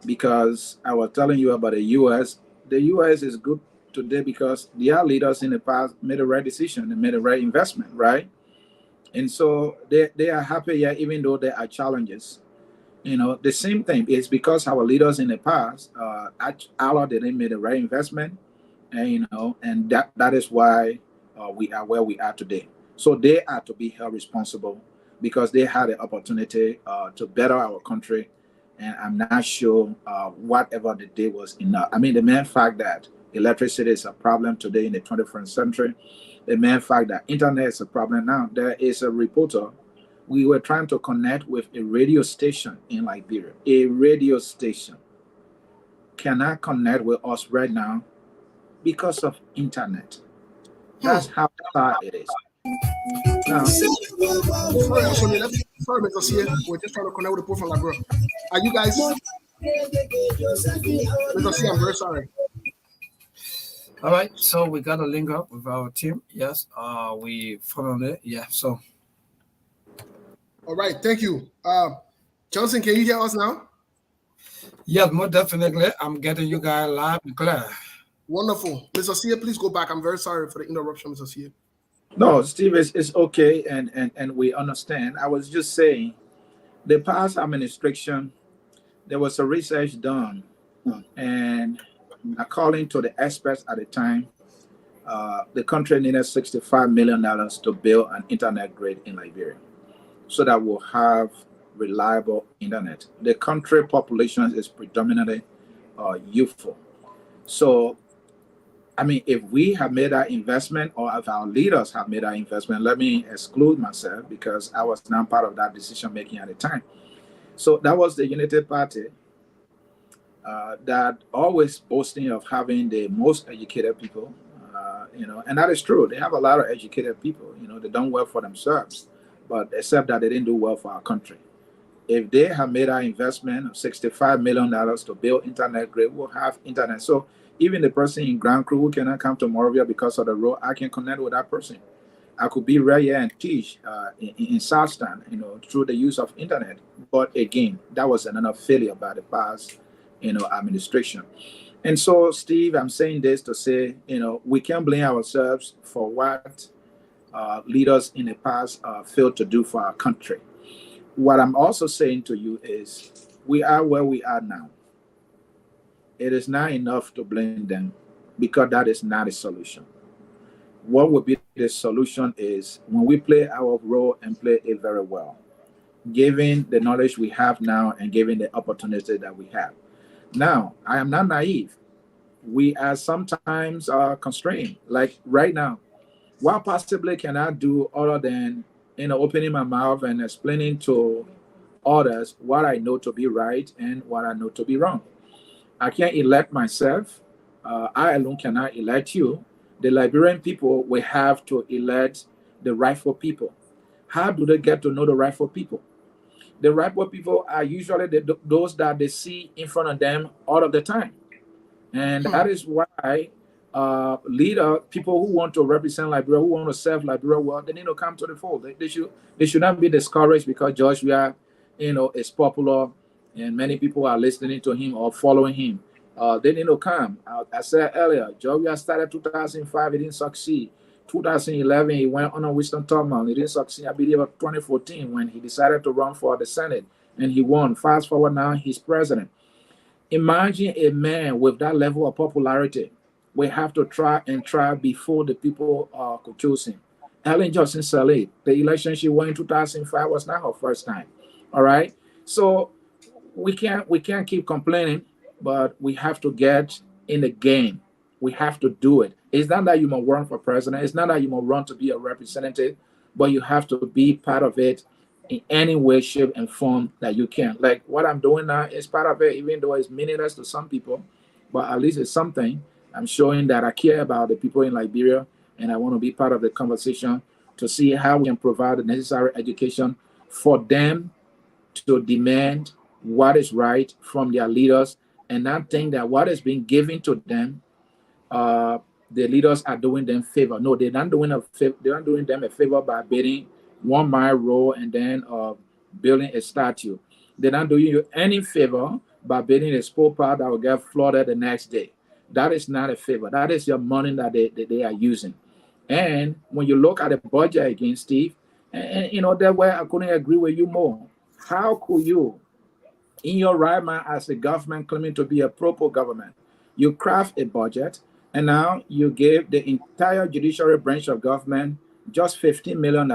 [SPEAKER 4] Because I was telling you about the U.S. The U.S. is good today because their leaders in the past made the right decision. They made the right investment, right? And so they are happy here, even though there are challenges. You know, the same thing is because our leaders in the past, they made the right investment, and you know, and that is why we are where we are today. So they are to be held responsible because they had the opportunity to better our country, and I'm not sure whatever the day was enough. I mean, the main fact that electricity is a problem today in the 21st century, the main fact that internet is a problem now. There is a reporter. We were trying to connect with a radio station in Liberia. A radio station cannot connect with us right now because of internet. That's how sad it is. Now,
[SPEAKER 1] Sorry, Mr. CA. We're just trying to connect with the people from Liberia. Are you guys? Mr. CA, I'm very sorry.
[SPEAKER 5] All right, so we got to link up with our team. Yes, we followed it. Yeah, so.
[SPEAKER 1] All right, thank you. Johnson, can you hear us now?
[SPEAKER 5] Yeah, more definitely. I'm getting you guys loud and clear.
[SPEAKER 1] Wonderful. Mr. CA, please go back. I'm very sorry for the interruption, Mr. CA.
[SPEAKER 4] No, Steve, it's okay, and we understand. I was just saying, the past administration, there was a research done, and according to the experts at the time, the country needed $65 million to build an internet grid in Liberia, so that we'll have reliable internet. The country population is predominantly youthful. So, I mean, if we have made that investment, or if our leaders have made that investment, let me exclude myself because I was not part of that decision making at the time. So that was the United Party that always boasting of having the most educated people, you know, and that is true. They have a lot of educated people, you know, they don't work for themselves, but except that they didn't do well for our country. If they have made an investment of $65 million to build internet grid, we'll have internet. So even the person in Grand Crew who cannot come to Moravia because of the road, I can connect with that person. I could be right here and teach in Southtown, you know, through the use of internet. But again, that was another failure by the past, you know, administration. And so, Steve, I'm saying this to say, you know, we can't blame ourselves for what leaders in the past failed to do for our country. What I'm also saying to you is we are where we are now. It is not enough to blame them because that is not a solution. What would be the solution is when we play our role and play it very well, given the knowledge we have now and given the opportunity that we have. Now, I am not naive. We are sometimes constrained. Like right now, what possibly can I do other than, you know, opening my mouth and explaining to others what I know to be right and what I know to be wrong? I can't elect myself. I alone cannot elect you. The Liberian people will have to elect the rightful people. How do they get to know the rightful people? The right people are usually those that they see in front of them all of the time. And that is why people who want to represent Liberia, who want to serve Liberia well, they need to come to the fold. They should not be discouraged because Joshua, is popular and many people are listening to him or following him. They need to come. I said earlier, Joshua started 2005, he didn't succeed. 2011, he went on a Winston Tubman. He didn't succeed. I believe 2014 when he decided to run for the Senate and he won. Fast forward now, he's president. Imagine a man with that level of popularity. We have to try before the people could choose him. Ellen Johnson Sirleaf, the election she won in 2005 was not her first time. All right. So we can't keep complaining, but we have to get in the game. We have to do it. It's not that you must run for president. It's not that you must run to be a representative, but you have to be part of it in any way, shape, and form that you can. Like what I'm doing now is part of it, even though it's meaningless to some people, but at least it's something. I'm showing that I care about the people in Liberia, and I want to be part of the conversation to see how we can provide the necessary education for them to demand what is right from their leaders, and not think that what is being given to them, the leaders are doing them favor. No, they're not doing them a favor by bidding 1 mile road and then building a statue. They're not doing you any favor by building a sport park that will get flooded the next day. That is not a favor. That is your money that they are using. And when you look at the budget again, Steve, and that way I couldn't agree with you more. How could you, in your right mind as a government claiming to be a proper government, you craft a budget and now you give the entire judiciary branch of government just $15 million,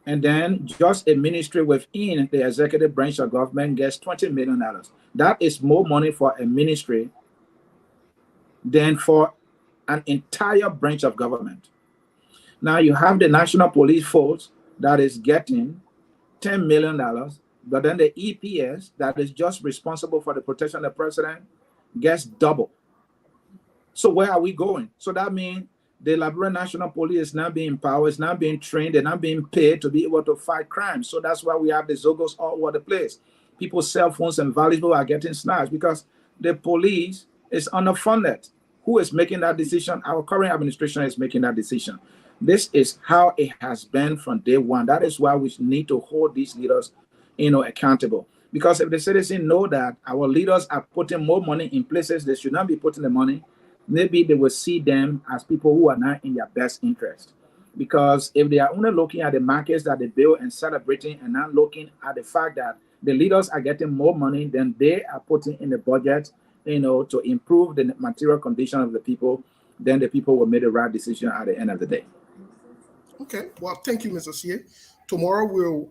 [SPEAKER 4] and then just a ministry within the executive branch of government gets $20 million. That is more money for a ministry than for an entire branch of government. Now you have the National Police Force that is getting $10 million, but then the EPS that is just responsible for the protection of the president gets double. So where are we going? So that means the Liberian National Police is not being empowered, is not being trained, they're not being paid to be able to fight crime. So that's why we have the Zogos all over the place. People's cell phones and valuables are getting snatched because the police is underfunded. Who is making that decision? Our current administration is making that decision. This is how it has been from day one. That is why we need to hold these leaders, accountable. Because if the citizens know that our leaders are putting more money in places they should not be putting the money, maybe they will see them as people who are not in their best interest. Because if they are only looking at the markets that they build and celebrating and not looking at the fact that the leaders are getting more money than they are putting in the budget, to improve the material condition of the people, then the people will make the right decision at the end of the day.
[SPEAKER 1] Okay. Well, thank you, Mr. Sie. Tomorrow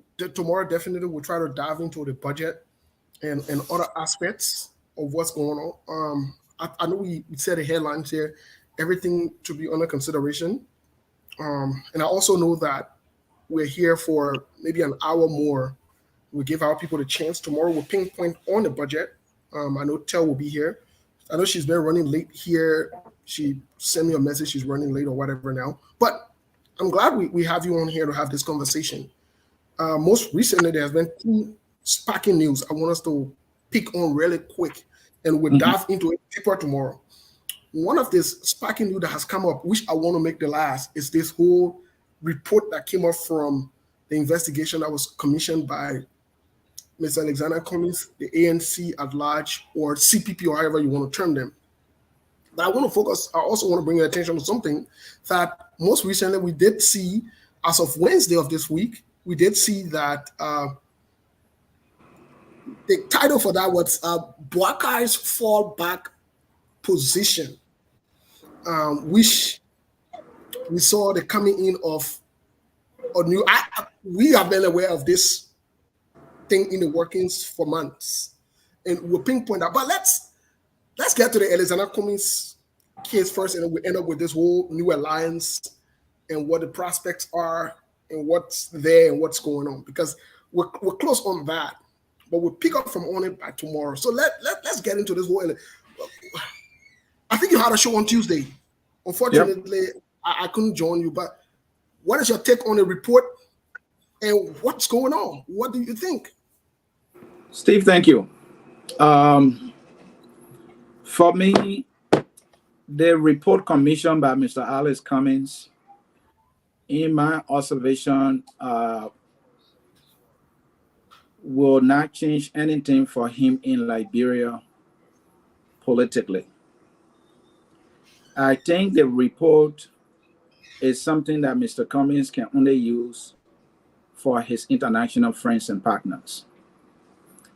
[SPEAKER 1] definitely we'll try to dive into the budget and other aspects of what's going on. I know we said the headlines here, everything to be under consideration. And I also know that we're here for maybe an hour more. We'll give our people the chance. Tomorrow we'll pinpoint on the budget. I know Tel will be here. I know she's been running late here. She sent me a message she's running late or whatever now. But I'm glad we have you on here to have this conversation. Most recently, there has been 2 sparking news I want us to pick on really quick, and we'll dive into it deeper tomorrow. One of this sparking news that has come up, which I want to make the last, is this whole report that came up from the investigation that was commissioned by Ms. Alexandra Cummings, the ANC at large, or CPP, or however you want to term them. But I also want to bring your attention to something that most recently we did see, as of Wednesday of this week, we did see that the title for that was Boakai's fallback position, which we saw the coming in of a new. We have been aware of this thing in the workings for months, and we'll pinpoint that. But let's get to the Alexandra Cummings case first, and then we end up with this whole new alliance and what the prospects are and what's there and what's going on, because we're close on that, but we'll pick up from on it by tomorrow. So let's get into this whole. I think you had a show on Tuesday. Unfortunately, yep. I couldn't join you, but what is your take on the report and what's going on? What do you think?
[SPEAKER 4] Steve, thank you. For me, the report commissioned by Mr. Alex Cummings, in my observation, will not change anything for him in Liberia politically. I think the report is something that Mr. Cummings can only use for his international friends and partners.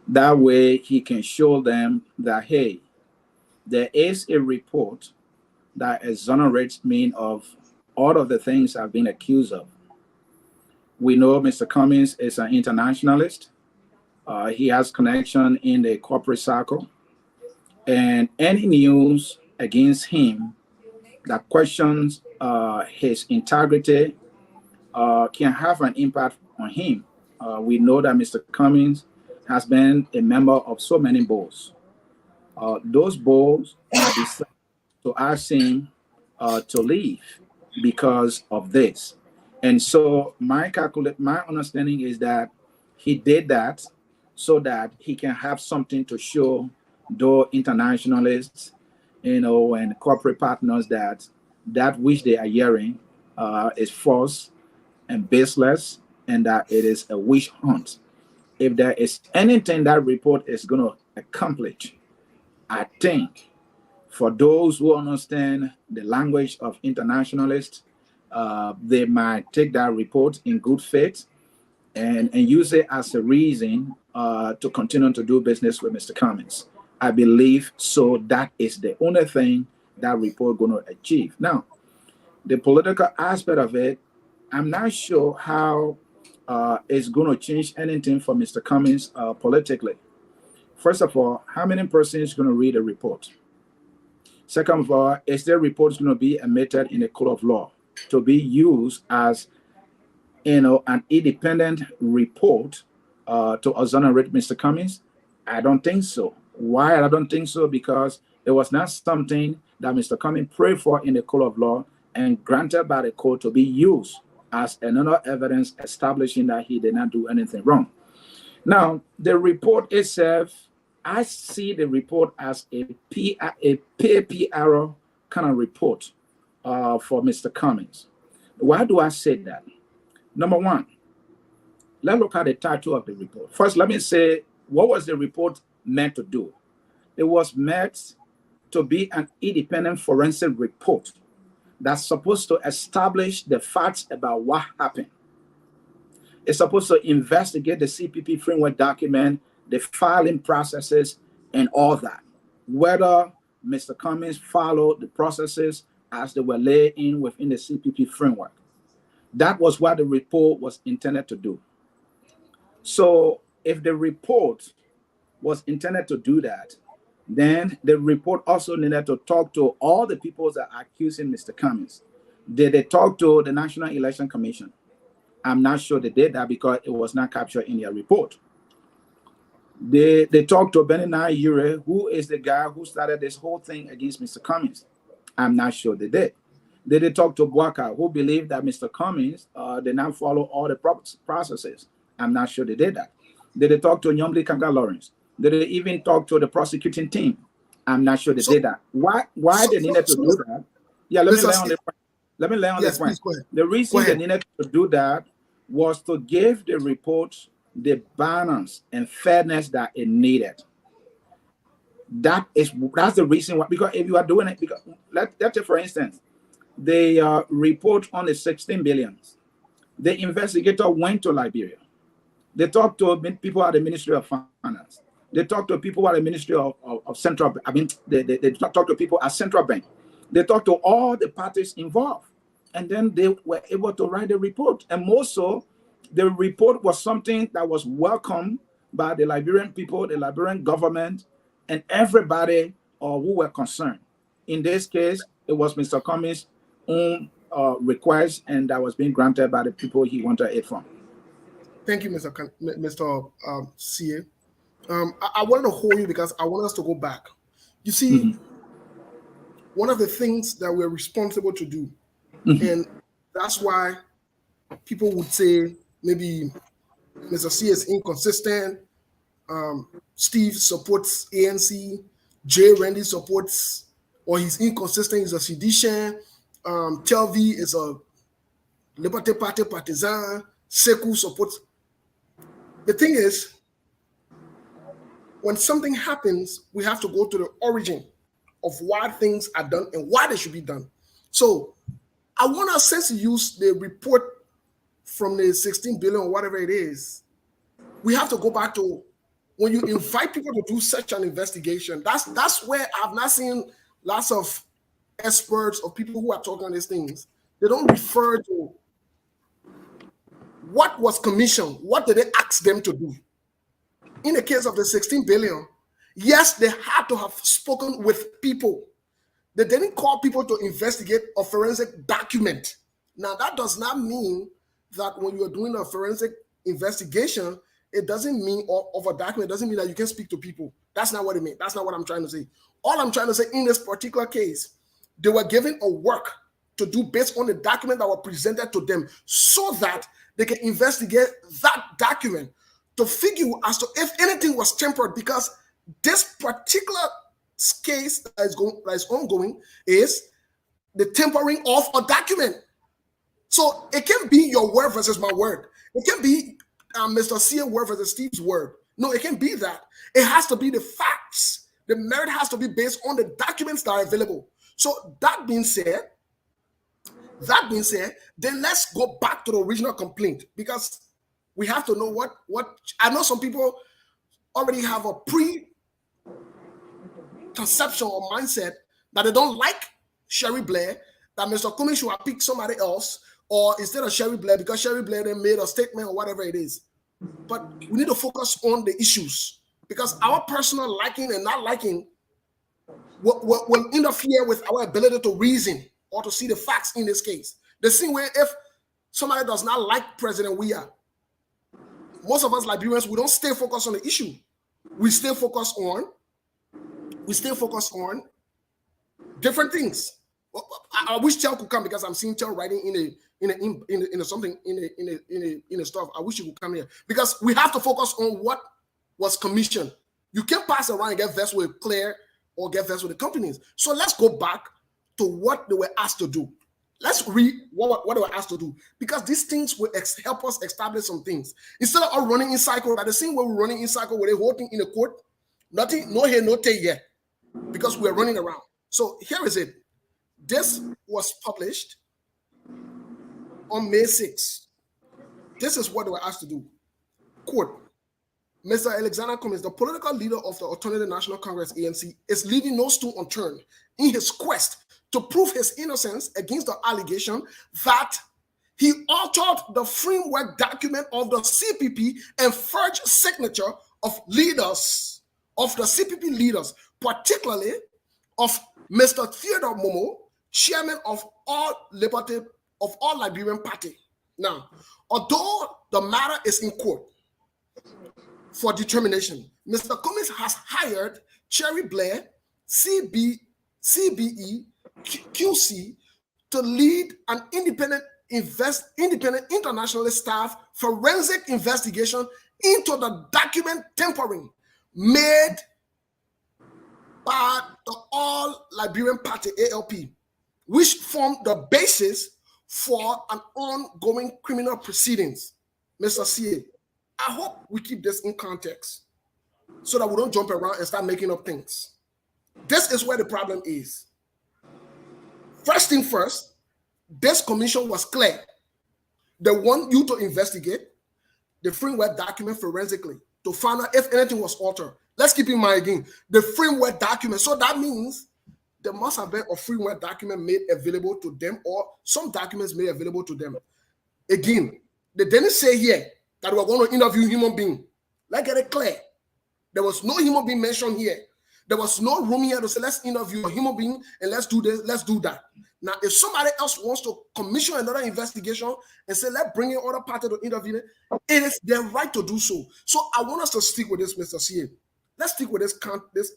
[SPEAKER 4] That way he can show them that, hey, there is a report that exonerates me of all of the things I've been accused of. We know Mr. Cummings is an internationalist. He has connection in the corporate circle. And any news against him that questions his integrity can have an impact on him. We know that Mr. Cummings has been a member of so many boards. Those boards decided to ask him to leave because of this. And so my understanding is that he did that so that he can have something to show those internationalists, and corporate partners that which they are hearing is false and baseless, and that it is a witch hunt. If there is anything that report is going to accomplish, I think for those who understand the language of internationalists, they might take that report in good faith and use it as a reason to continue to do business with Mr. Cummings. I believe so. That is the only thing that report going to achieve. Now, the political aspect of it, I'm not sure how it's going to change anything for Mr. Cummings politically. First of all, how many persons going to read a report? Second of all, is the report going to be admitted in a court of law to be used as an independent report to exonerate Mr. Cummings? I don't think so. Why I don't think so? Because it was not something that Mr. Cummings prayed for in the court of law and granted by the court to be used as another evidence establishing that he did not do anything wrong. Now, the report itself, I see the report as a PR kind of report for Mr. Cummings. Why do I say that? Number one, let's look at the title of the report. First, let me say, what was the report meant to do? It was meant to be an independent forensic report that's supposed to establish the facts about what happened. It's supposed to investigate the CPP framework document, the filing processes, and all that. Whether Mr. Cummings followed the processes as they were laid in within the CPP framework. That was what the report was intended to do. So if the report was intended to do that, then the report also needed to talk to all the people that are accusing Mr. Cummings. Did they talk to the National Election Commission? I'm not sure they did that because it was not captured in their report. They talked to Benina Ure, who is the guy who started this whole thing against Mr. Cummings. I'm not sure they did. Did they talk to Bwaka, who believed that Mr. Cummings did not follow all the processes? I'm not sure they did that. Did they talk to Nyomli Kanga Lawrence? Did they even talk to the prosecuting team? I'm not sure they did that. Why they needed to do that? Yeah, let me lay on the point. Let me lay on the point. The reason they needed to do that was to give the report the balance and fairness that it needed. That's the reason why. Because if you are doing it, because let's take for instance, the report on the 16 billions. The investigator went to Liberia. They talked to people at the Ministry of Finance. They talked to people at the Ministry of Central. They talked to people at Central Bank. They talked to all the parties involved, and then they were able to write a report. And more so, the report was something that was welcomed by the Liberian people, the Liberian government, and everybody who were concerned. In this case, it was Mr. Cummings' own request, and that was being granted by the people he wanted it from.
[SPEAKER 1] Thank you, Mr. CA. I wanted to hold you because I want us to go back. You see, one of the things that we're responsible to do, and that's why people would say maybe Mr. C is inconsistent, Steve supports ANC, Jay Randy supports, or he's inconsistent, he's a sedition. Telvi is a Liberty Party partisan. Sekou supports. The thing is, when something happens, we have to go to the origin of why things are done and why they should be done. So I want us, since you use the report from the 16 billion or whatever it is, we have to go back to when you invite people to do such an investigation. That's where I've not seen lots of experts or people who are talking on these things. They don't refer to what was commissioned, what did they ask them to do. In the case of the 16 billion, yes, they had to have spoken with people. They didn't call people to investigate a forensic document. Now, that does not mean that when you're doing a forensic investigation, it doesn't mean, of a document, it doesn't mean that you can speak to people. That's not what it means. That's not what I'm trying to say. All I'm trying to say in this particular case, they were given a work to do based on the document that were presented to them so that they can investigate that document to figure as to if anything was tempered, because this particular case that is ongoing is the tempering of a document. So it can be your word versus my word. It can be Mr. C's word versus Steve's word. No, it can't be that. It has to be the facts. The merit has to be based on the documents that are available. So that being said, then let's go back to the original complaint, because we have to know what I know some people already have a preconception or mindset that they don't like Sherry Blair, that Mr. Cummings should have picked somebody else, or instead of Sherry Blair, because Sherry Blair then made a statement or whatever it is. But we need to focus on the issues, because our personal liking and not liking will interfere with our ability to reason or to see the facts in this case. The same way, if somebody does not like President Weah, most of us Liberians, we don't stay focused on the issue. We stay focused on different things. I wish Tel could come, because I'm seeing Tel writing in a stuff. I wish he could come here, because we have to focus on what was commissioned. You can't pass around and get vexed with Claire or get vexed with the companies. So let's go back to what they were asked to do. Let's read what they were asked to do, because these things will help us establish some things. Instead of running in cycle, at the same way we're running in cycle with the whole thing in the court, nothing, no here, no take yet, because we're running around. So here is it. This was published on May 6th. This is what they were asked to do. Quote, Mr. Alexander Cummings, the political leader of the Alternative National Congress, ANC, is leaving no stone unturned in his quest to prove his innocence against the allegation that he altered the framework document of the CPP and forged signature of leaders, of the CPP leaders, particularly of Mr. Theodore Momo, chairman of All Liberian Party. Now, although the matter is in court for determination, Mr. Cummings has hired Cherry Blair, CBE, QC, to lead an independent internationally staffed forensic investigation into the document tampering made by the All Liberian Party, ALP, which formed the basis for an ongoing criminal proceedings. Mr. CA, I hope we keep this in context so that we don't jump around and start making up things. This is where the problem is. First thing first, this commission was clear. They want you to investigate the framework document forensically to find out if anything was altered. Let's keep in mind again, the framework document. So that means there must have been a framework document made available to them, or some documents made available to them. Again, they didn't say here that we're going to interview human being. Let's get it clear. There was no human being mentioned here. There was no room here to say, let's interview a human being and let's do this, let's do that. Now, if somebody else wants to commission another investigation and say, let's bring in other party to interview it, it is their right to do so. So I want us to stick with this, Mr. CA. Let's stick with this context,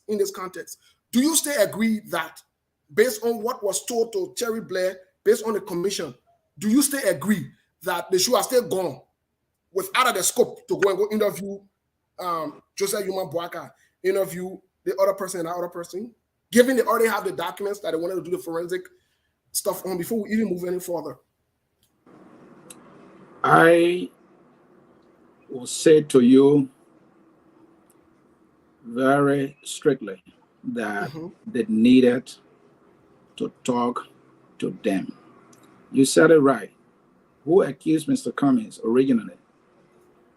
[SPEAKER 1] in this context. Do you still agree that based on what was told to Cherry Blair, based on the commission, do you still agree that they should have still gone without the scope to go and go interview Joseph Yuma Boaka interview the other person and the other person, given they already have the documents that they wanted to do the forensic stuff on before we even move any further?
[SPEAKER 4] I will say to you very strictly that they needed to talk to them. You said it right. Who accused Mr. Cummings originally?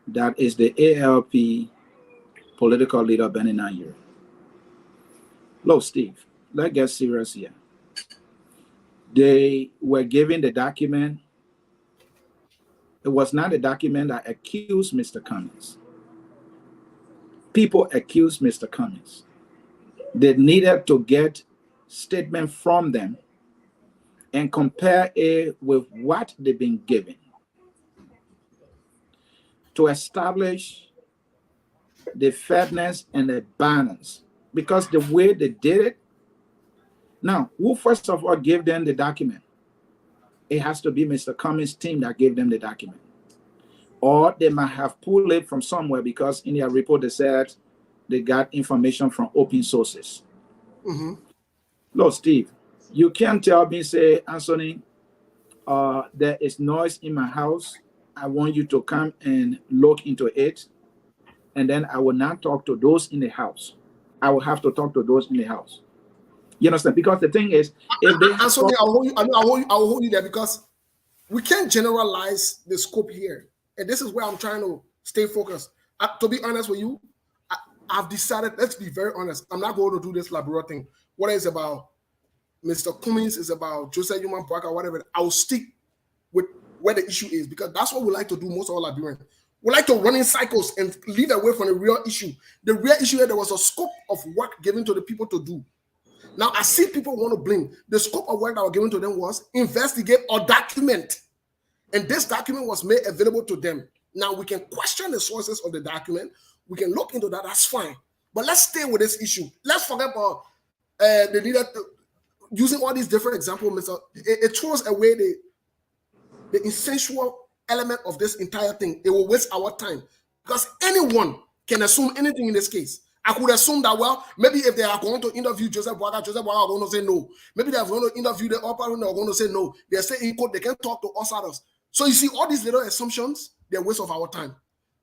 [SPEAKER 4] That is the ALP political leader, Benny Nayir. Look, Steve, let's get serious here. They were given the document. It was not a document that accused Mr. Cummings. People accused Mr. Cummings. They needed to get statement from them and compare it with what they've been given to establish the fairness and the balance. Because the way they did it, now, who first of all gave them the document? It has to be Mr. Cummings' team that gave them the document. Or they might have pulled it from somewhere because in their report they said they got information from open sources. Look, Steve, you can't tell me, say, Anthony, there is noise in my house. I want you to come and look into it. And then I will not talk to those in the house. I will have to talk to those in the house. You understand? Because the thing is, if they
[SPEAKER 1] Anthony, I'll hold you there because we can't generalize the scope here. And this is where I'm trying to stay focused. To be honest with you, I've decided, let's be very honest, I'm not going to do this labrador thing. What is about Mr. Cummings, is about Joseph Yuma Boaka, whatever. I'll stick with where the issue is because that's what we like to do most of our Liberians. We like to run in cycles and lead away from the real issue. The real issue here, there was a scope of work given to the people to do. Now, I see people want to blame. The scope of work that was given to them was investigate or document. And this document was made available to them. Now, we can question the sources of the document. We can look into that. That's fine. But let's stay with this issue. Let's forget about the leader using all these different examples. It throws away the essential element of this entire thing. It will waste our time because anyone can assume anything in this case. I could assume that, well, maybe if they are going to interview Joseph Boaka are going to say no. Maybe they are going to interview the upper and they're going to say no. They say in court, they can't talk to us others. So you see, all these little assumptions, they're a waste of our time.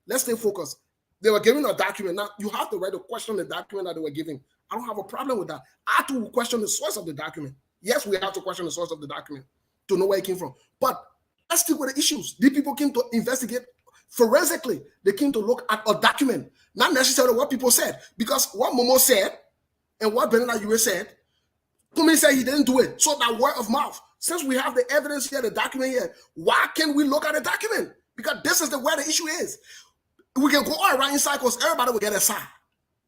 [SPEAKER 1] Let's stay focused. They were given a document. Now, you have the right to question the document that they were giving. I don't have a problem with that. I have to question the source of the document. Yes, we have to question the source of the document to know where it came from. But let's stick with the issues. These people came to investigate forensically. They came to look at a document, not necessarily what people said. Because what Momo said and what Bernard Yue said, Cummings said he didn't do it. So that word of mouth. Since we have the evidence here, the document here, why can't we look at the document? Because this is where the issue is. We can go all around in cycles. Everybody will get a side.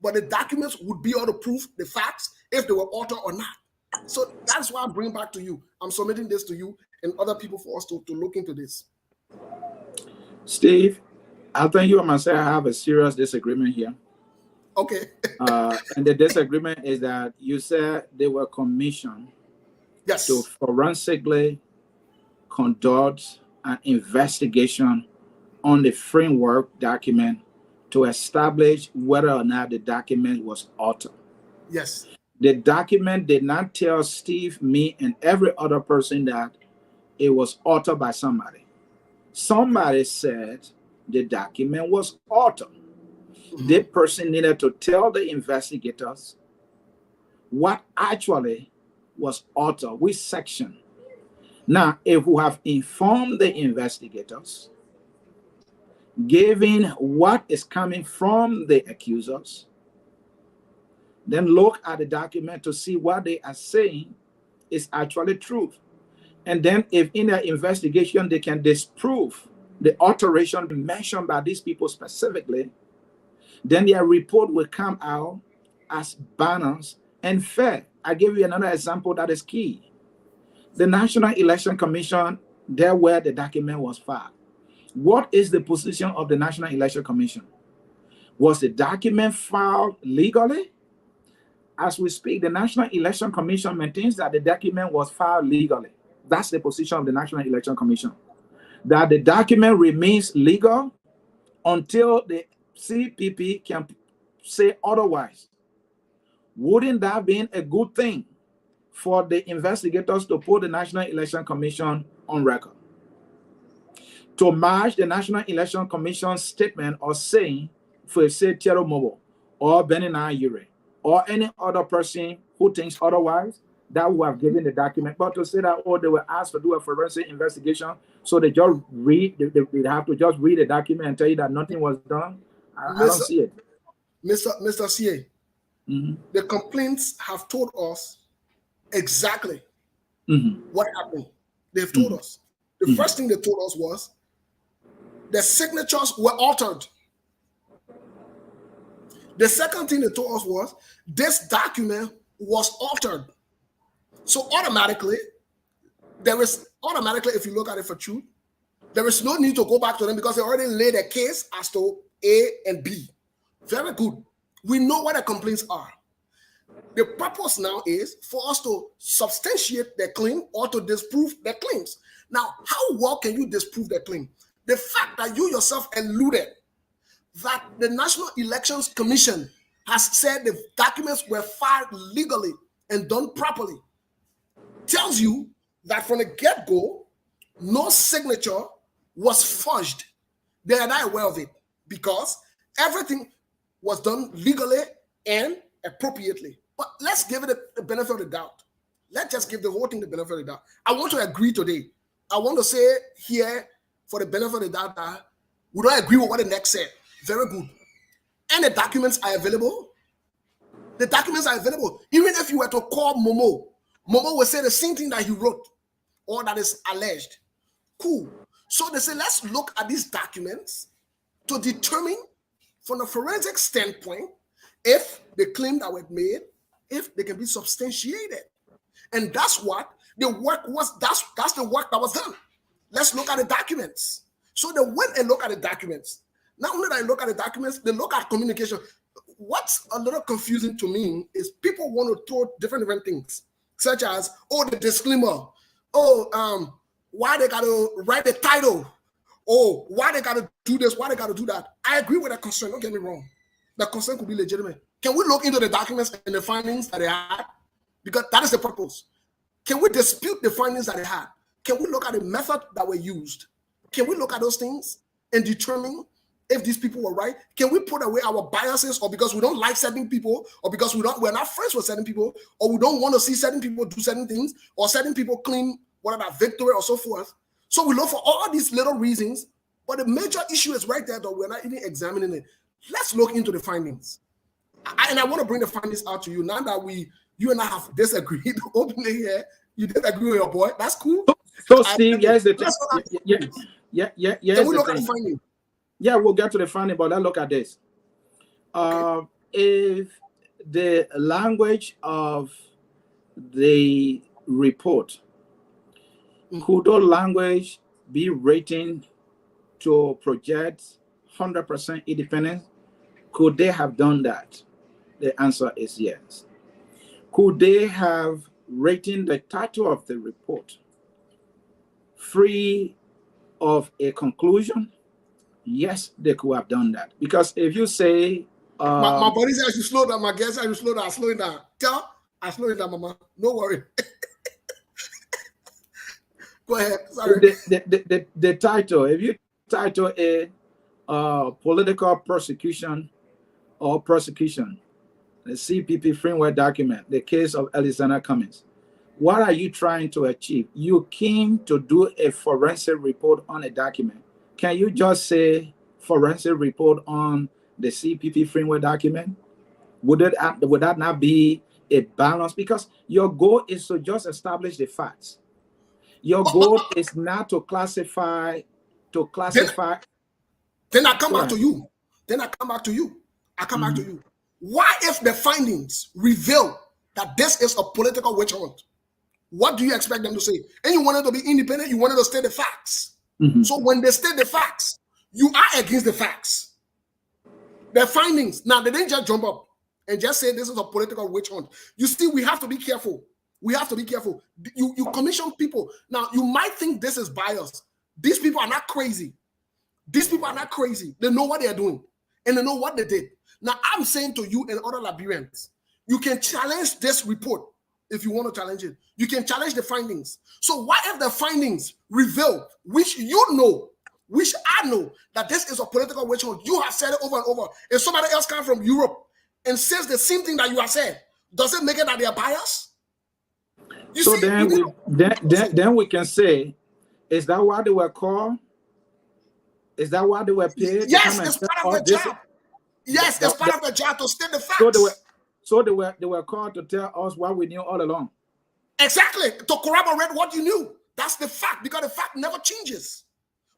[SPEAKER 1] But the documents would be all the proof, the facts, if they were altered or not. So that's why I'm bringing back to you. I'm submitting this to you and other people for us to look into this.
[SPEAKER 4] Steve, I think you and myself have a serious disagreement here.
[SPEAKER 1] Okay.
[SPEAKER 4] And the disagreement is that you said they were commissioned to forensically conduct an investigation on the framework document to establish whether or not the document was altered.
[SPEAKER 1] Yes.
[SPEAKER 4] The document did not tell Steve, me, and every other person that it was altered by somebody. Somebody said the document was altered. The person needed to tell the investigators what actually was altered, which section. Now, if we have informed the investigators, given what is coming from the accusers, then look at the document to see what they are saying is actually truth. And then if in their investigation they can disprove the alteration mentioned by these people specifically, then their report will come out as balanced and fair. I give you another example that is key. The National Election Commission, there where the document was filed. What is the position of the National Election Commission? Was the document filed legally? As we speak, the National Election Commission maintains that the document was filed legally. That's the position of the National Election Commission. That the document remains legal until the CPP can say otherwise, wouldn't that been a good thing for the investigators to put the National Election Commission on record? To match the National Election Commission's statement or saying, for say Thierry Mobo or Benin Ayure or any other person who thinks otherwise, that would have given the document. But to say that, oh, they were asked to do a forensic investigation, so they just read, they have to just read the document and tell you that nothing was done. I don't see it.
[SPEAKER 1] Mr. CA, the complaints have told us exactly what happened. They've told us. The first thing they told us was the signatures were altered. The second thing they told us was this document was altered. So automatically, if you look at it for truth, there is no need to go back to them because they already laid a case as to A and B. Very good. We know what the complaints are. The purpose now is for us to substantiate their claim or to disprove their claims. Now, how well can you disprove their claim? The fact that you yourself alluded that the National Elections Commission has said the documents were filed legally and done properly tells you that from the get-go, no signature was forged. They are not aware of it because everything was done legally and appropriately. But let's give it the benefit of the doubt. Let's just give the whole thing the benefit of the doubt. I want to agree today. I want to say here for the benefit of the doubt that we don't agree with what the next said. Very good. And the documents are available. The documents are available. Even if you were to call Momo, Momo will say the same thing that he wrote or that is alleged. Cool. So they say, let's look at these documents to determine from a forensic standpoint if the claim that were made, if they can be substantiated. And that's what the work was. That's the work that was done. Let's look at the documents. So they went and look at the documents. Not only that they look at the documents, they look at communication. What's a little confusing to me is people want to throw different things, such as, oh, the disclaimer. Oh, why they got to write the title. Oh, why they got to do this, why they got to do that. I agree with that concern. Don't get me wrong. The concern could be legitimate. Can we look into the documents and the findings that they had? Because that is the purpose. Can we dispute the findings that they had? Can we look at the method that were used? Can we look at those things and determine if these people were right? Can we put away our biases, or because we don't like certain people, or because we're not friends with certain people, or we don't want to see certain people do certain things, or certain people claim whatever victory or so forth? So we look for all these little reasons, but the major issue is right there that we're not even examining it. Let's look into the findings. And I want to bring the findings out to you now that you and I have disagreed openly here. You disagree with your boy. That's cool.
[SPEAKER 4] So Steve, yes, the thing. Yeah.
[SPEAKER 1] Can we look at the finding?
[SPEAKER 4] Yeah, we'll get to the finding, but let's look at this.
[SPEAKER 1] Okay.
[SPEAKER 4] If the language of the report, could the language be written to project 100% independence? Could they have done that? The answer is yes. Could they have written the title of the report free of a conclusion? Yes, they could have done that. Because if you say...
[SPEAKER 1] my body says I should slow down. My guest says I should slow down. Slow it down. I slow it down, mama. No worry. Go ahead. Sorry.
[SPEAKER 4] The title, if you title a political persecution or prosecution, the CPP framework document, the case of Alexander Cummings, what are you trying to achieve? You came to do a forensic report on a document. Can you just say forensic report on the CPP framework document? Would that not be a balance? Because your goal is to just establish the facts. Your goal is not to classify.
[SPEAKER 1] Then I come back to you. I come back to you. Why, if the findings reveal that this is a political witch hunt, what do you expect them to say? And you wanted to be independent, you wanted to state the facts. So when they state the facts, you are against the facts. The findings, now they didn't just jump up and just say this is a political witch hunt. You see, we have to be careful. We have to be careful. You commission people. Now, you might think this is bias. These people are not crazy. They know what they are doing. and they know what they did. Now, I'm saying to you and other Liberians, you can challenge this report if you want to challenge it. You can challenge the findings. So what if the findings reveal, which you know, which I know, that this is a political witch hunt? You have said it over and over. If somebody else comes from Europe and says the same thing that you have said, does it make it that they are biased? You
[SPEAKER 4] so
[SPEAKER 1] see,
[SPEAKER 4] then we can say, is that why they were called? Is that why they were paid?
[SPEAKER 1] Yes, it's part of the job. Yes, it's part of the job to state the facts.
[SPEAKER 4] So they were called to tell us what we knew all along.
[SPEAKER 1] Exactly, to corroborate what you knew. That's the fact, because the fact never changes.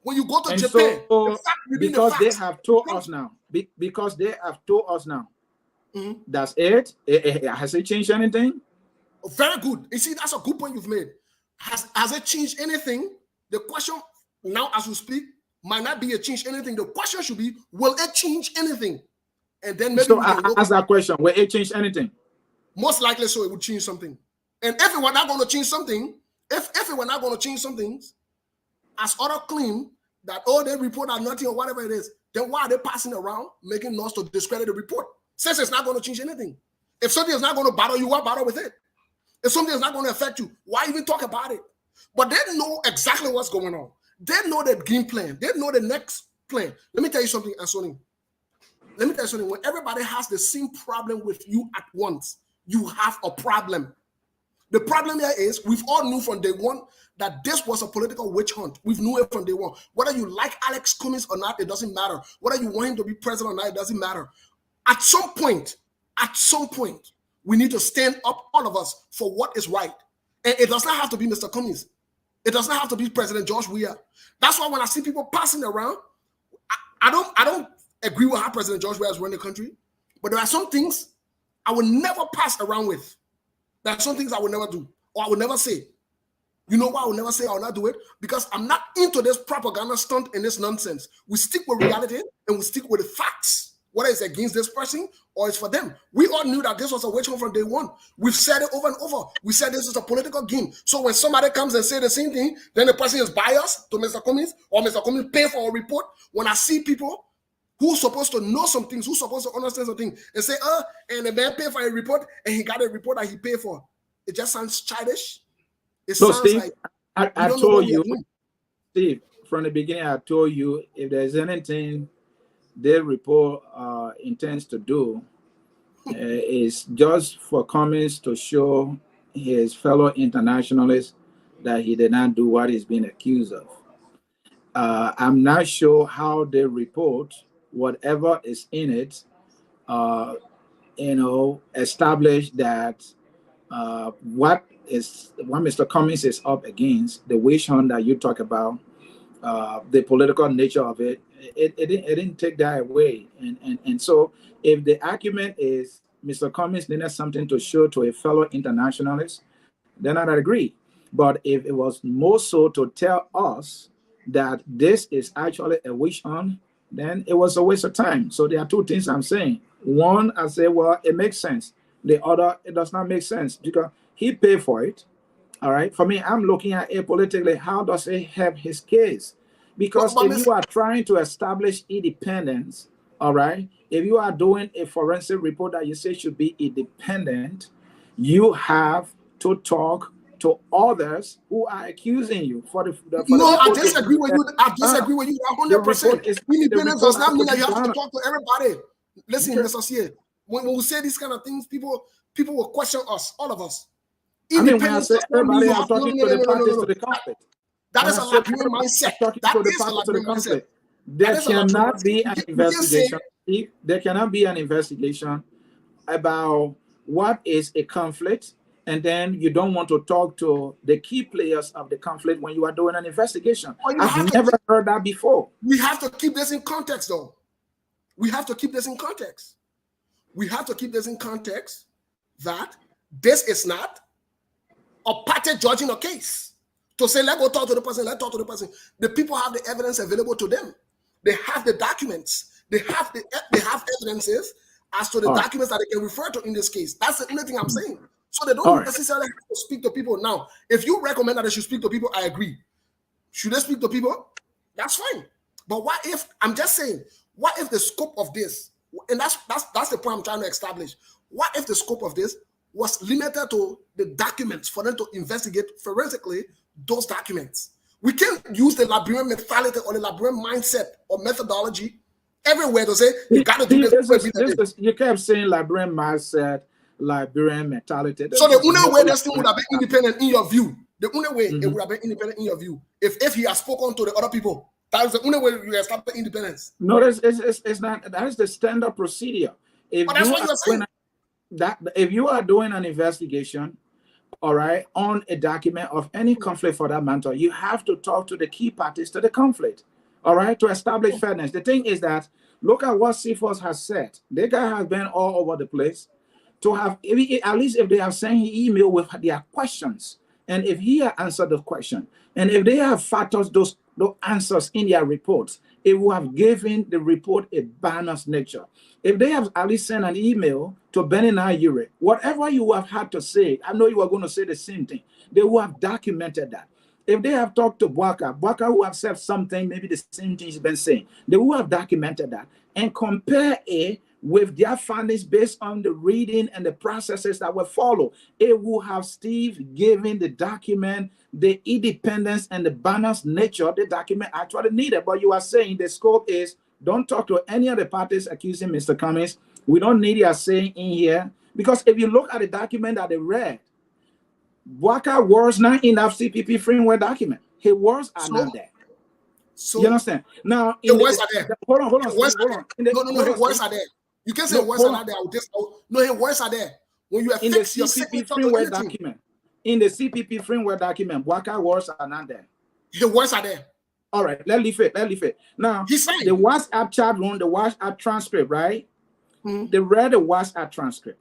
[SPEAKER 1] When you go to
[SPEAKER 4] And
[SPEAKER 1] Japan,
[SPEAKER 4] so,
[SPEAKER 1] the fact within
[SPEAKER 4] because
[SPEAKER 1] the
[SPEAKER 4] they
[SPEAKER 1] facts,
[SPEAKER 4] have told us now, because they have told us now,
[SPEAKER 1] Mhm.
[SPEAKER 4] that's it. Has it changed anything?
[SPEAKER 1] Very good. You see, that's a good point you've made. Has it changed anything? The question now, as we speak, might not be a change anything. The question should be, will it change anything? And then maybe
[SPEAKER 4] So
[SPEAKER 1] we
[SPEAKER 4] I
[SPEAKER 1] can go,
[SPEAKER 4] ask that question: will it change anything?
[SPEAKER 1] most likely so it would change something. And if it were not going to change something, if it were not going to change something, as other claim that, oh, they report are nothing or whatever it is, then why are they passing around making noise to discredit the report? Since it's not going to change anything. If something is not going to bother you, why bother with it? If something is not going to affect you, why even talk about it? But they know exactly what's going on. They know the game plan. They know the next plan. Let me tell you something, Anthony. Let me tell you something. When everybody has the same problem with you at once, you have a problem. The problem here is we've all knew from day one that this was a political witch hunt. We've knew it from day one. Whether you like Alex Cummings or not, it doesn't matter. Whether you want him to be president or not, it doesn't matter. At some point, we need to stand up, all of us, for what is right. And it does not have to be Mr. Cummings. It does not have to be President George Weah. That's why when I see people passing around, I don't agree with how President George Weah is running the country, but there are some things I will never pass around with. There are some things I will never do, or I will never say. You know why I will never say I will not do it? Because I'm not into this propaganda stunt and this nonsense. We stick with reality and we stick with the facts, whether it's against this person or it's for them. We all knew that this was a witch hunt from day one. We've said it over and over. We said this is a political game. So when somebody comes and say the same thing, then the person is biased to Mr. Cummings, or Mr. Cummings pay for a report. When I see people who's supposed to know some things, who's supposed to understand some things, and say, and the man paid for a report and he got a report that he paid for. It just sounds childish. It
[SPEAKER 4] So,
[SPEAKER 1] sounds
[SPEAKER 4] Steve,
[SPEAKER 1] like
[SPEAKER 4] I told you, Steve, from the beginning, I told you if there's anything their report intends to do, is just for Cummings to show his fellow internationalists that he did not do what he's being accused of. I'm not sure how they report, whatever is in it, establish that what Mr. Cummings is up against, the witch hunt that you talk about, the political nature of it, it didn't take that away. And so if the argument is Mr. Cummings needed something to show to a fellow internationalist, then I'd agree. But if it was more so to tell us that this is actually a witch hunt, then it was a waste of time. So there are two things I'm saying. One, I say, well, it makes sense. The other, it does not make sense because he paid for it. All right. For me, I'm looking at it politically. How does it help his case? Because if you are trying to establish independence, all right, if you are doing a forensic report that you say should be independent, you have to talk to others who are accusing you for the
[SPEAKER 1] no, I disagree with you. I disagree with you 100%. Independence does not mean that you have to talk to everybody. Listen, Mr. C, when we say these kind of things, people will question us, all of us.
[SPEAKER 4] Independence does not mean you have to talk to the parties to the conflict.
[SPEAKER 1] That is a Liberian mindset. That is a Liberian mindset.
[SPEAKER 4] There cannot be an investigation. There cannot be an investigation about what is a conflict, and then you don't want to talk to the key players of the conflict when you are doing an investigation. I've never heard that before.
[SPEAKER 1] We have to keep this in context, though. We have to keep this in context. We have to keep this in context that this is not a party judging a case. To say, let's go talk to the person, let's talk to the person. The people have the evidence available to them. They have the documents. They have evidences as to the documents that they can refer to in this case. That's the only thing I'm saying. So they don't necessarily have to speak to people. Now, if you recommend that they should speak to people, I agree. Should they speak to people? That's fine. But what if, I'm just saying, What if the scope of this, and that's the point I'm trying to establish. What if the scope of this was limited to the documents for them to investigate forensically those documents? We can't use the librarian mentality or the librarian mindset or methodology everywhere to say you got to do this.
[SPEAKER 4] You kept saying librarian mindset, librarian mentality.
[SPEAKER 1] So the only way this thing would have been independent in your view, the only way it would have been independent in your view, if he has spoken to the other people, that's the only way you establish independence.
[SPEAKER 4] No, it's not. That is the standard procedure. If
[SPEAKER 1] but that's what you're saying.
[SPEAKER 4] If you are doing an investigation, all right, on a document of any conflict for that matter, you have to talk to the key parties to the conflict, all right, to establish fairness. The thing is that, look at what CFOS has said. The guy has been all over the place. To have, at least if they have sent him email with their questions, and if he has answered the question, and if they have factored those answers in their reports, it will have given the report a balanced nature. If they have at least sent an email to Benin Ayure, whatever you have had to say, I know you are going to say the same thing, they will have documented that. If they have talked to Bwaka will have said something, maybe the same thing he's been saying, they will have documented that and compare it with their findings based on the reading and the processes that were followed. It will have Steve giving the document the independence and the balanced nature the document actually needed. But you are saying the scope is don't talk to any of the parties accusing Mr. Cummings. We don't need your saying in here. Because if you look at the document that they read, Bwaka was not in that CPP framework document. His words are not there.
[SPEAKER 1] So
[SPEAKER 4] you understand? Now,
[SPEAKER 1] the words are there.
[SPEAKER 4] Hold on.
[SPEAKER 1] No, his words are there. You can say words are not there. No, his words are there. When you affix your signature to anything.
[SPEAKER 4] Document, in the CPP framework document, Bwaka words are not there.
[SPEAKER 1] The words are there.
[SPEAKER 4] All right, let's leave it. Now, the WhatsApp chat room, the WhatsApp transcript, right? They read the WhatsApp transcript.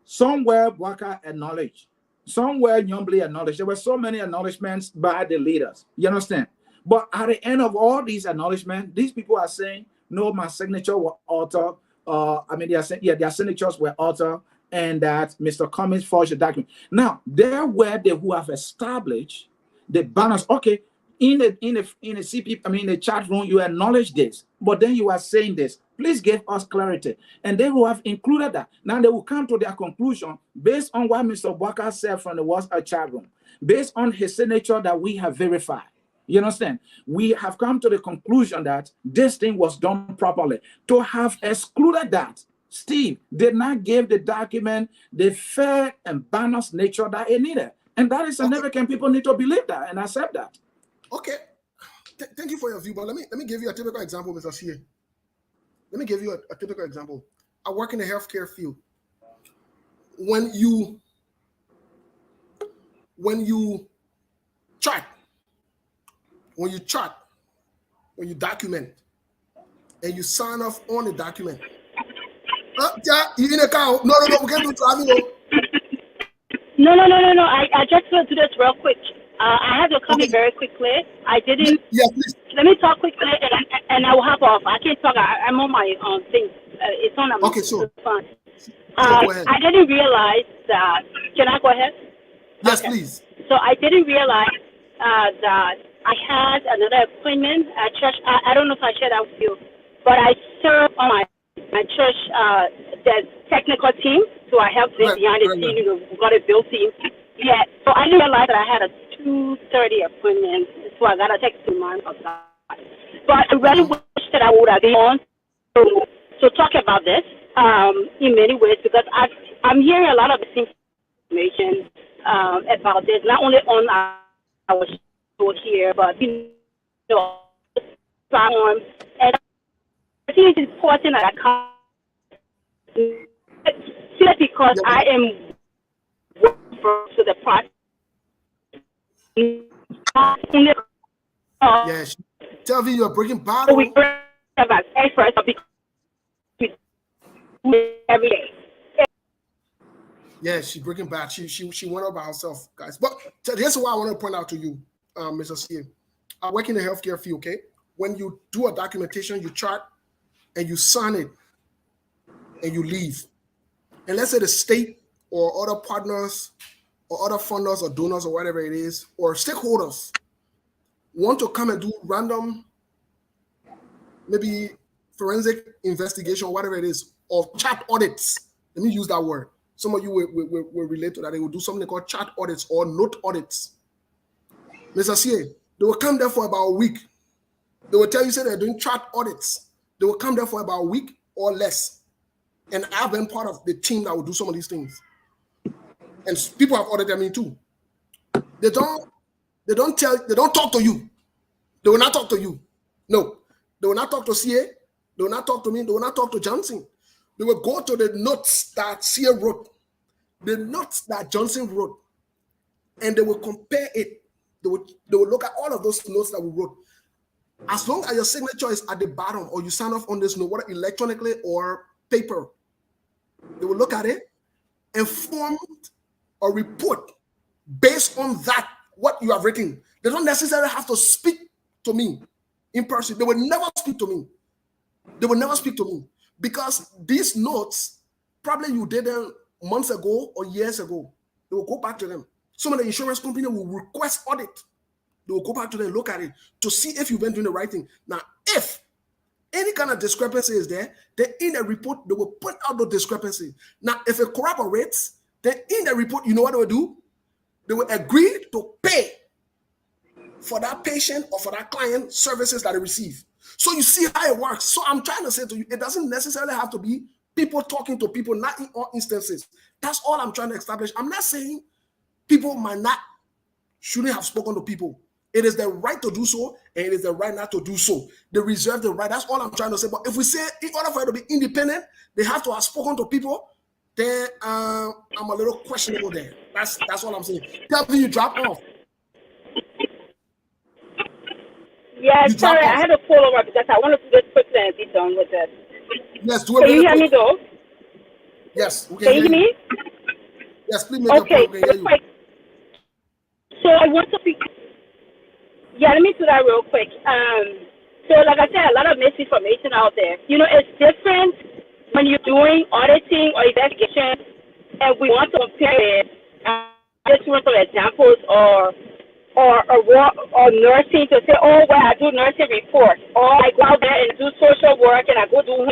[SPEAKER 4] Somewhere Bwaka acknowledged, somewhere Nyombli acknowledged. There were so many acknowledgements by the leaders. You understand? But at the end of all these acknowledgements, these people are saying, no, my signature was altered. Their signatures were altered, and that Mr. Cummings forged the document. Now, there were they who have established the balance. Okay, in the CP, in the chat room, you acknowledge this, but then you are saying this. Please give us clarity. And they will have included that. Now they will come to their conclusion based on what Mr. Bwaka said from the WhatsApp chat room, based on his signature that we have verified. You understand? We have come to the conclusion that this thing was done properly. To have excluded that, Steve did not give the document the fair and balanced nature that it needed. And that is significant. People need to believe that and accept that.
[SPEAKER 1] Okay. Thank you for your view, but let me give you a typical example, Mr. C. Let me give you a typical example. I work in the healthcare field. When you chart, when you document, and you sign off on the document. You in a car? No, we can't do driving.
[SPEAKER 6] No. I just want to do this real quick. I have to come in very quickly. I didn't.
[SPEAKER 1] Yeah, please.
[SPEAKER 6] Let me talk quickly, and I will hop off. I can't talk. I'm on my thing. It's on.
[SPEAKER 1] Okay, sure.
[SPEAKER 6] Phone.
[SPEAKER 1] Go ahead.
[SPEAKER 6] I didn't realize that. Can I go ahead?
[SPEAKER 1] Yes,
[SPEAKER 6] okay.
[SPEAKER 1] Please.
[SPEAKER 6] So I didn't realize that I had another appointment at church. I don't know if I shared that with you, but I serve on my church the technical team. So I helped them behind the scene. We got a build team. Yeah. So I didn't realize that I had a 2:30 appointment. So I got a text to mine of that. But I really wish that I would have been on to talk about this in many ways, because I'm hearing a lot of information about this, not only on our show here, but platforms. And I think it's important that I come simply because I am working to the project.
[SPEAKER 1] Yes. Tell me you're breaking bottle.
[SPEAKER 6] We have an expert every day.
[SPEAKER 1] Yeah, she's breaking bad. She went up by herself, guys. But here's what I want to point out to you, Mr. C. I work in the healthcare field, okay? When you do a documentation, you chart and you sign it and you leave. And let's say the state or other partners or other funders or donors or whatever it is, or stakeholders want to come and do random maybe forensic investigation, whatever it is, or chat audits. Let me use that word. Some of you will relate to that. They will do something called chat audits or note audits. Mr. CA, they will come there for about a week. They will tell you, say they're doing chat audits. They will come there for about a week or less. And I've been part of the team that will do some of these things. And people have audited me too. They don't talk to you. They will not talk to you. No. They will not talk to CA. They will not talk to me. They will not talk to Johnson. They will go to the notes that CA wrote, the notes that Johnson wrote, and they will compare it. They will look at all of those notes that we wrote. As long as your signature is at the bottom or you sign off on this note, whether electronically or paper, they will look at it and form a report based on that, what you have written. They don't necessarily have to speak to me in person. They will never speak to me. They will never speak to me because these notes, probably you did them months ago or years ago. They will go back to them. Some of the insurance company will request audit. They will go back to them, look at it to see if you've been doing the right thing. Now, if any kind of discrepancy is there, then in the report, they will point out the discrepancy. Now, if it corroborates, then in the report, you know what they will do? They will agree to pay for that patient or for that client services that they receive. So you see how it works. So I'm trying to say to you, it doesn't necessarily have to be people talking to people, not in all instances. That's all I'm trying to establish. I'm not saying people shouldn't have spoken to people. It is the right to do so, and it is the right not to do so. They reserve the right. That's all I'm trying to say. But if we say, in order for it to be independent, they have to have spoken to people, then I'm a little questionable there. That's all I'm saying. Tell me you drop off.
[SPEAKER 6] Yeah, sorry, I had to pull over because I wanted to just quickly and be done with it.
[SPEAKER 1] Yes, do it.
[SPEAKER 6] Can you hear me though?
[SPEAKER 1] Yes.
[SPEAKER 6] Can you hear me?
[SPEAKER 1] Yes, please make
[SPEAKER 6] okay,
[SPEAKER 1] a point.
[SPEAKER 6] So I want to be. Yeah, let me do that real quick. So like I said, a lot of misinformation out there. You know, it's different when you're doing auditing or investigation, and we want to compare it. Just want some examples or nursing to say, oh, well, I do nursing reports, or I go out there and do social work, and I go do,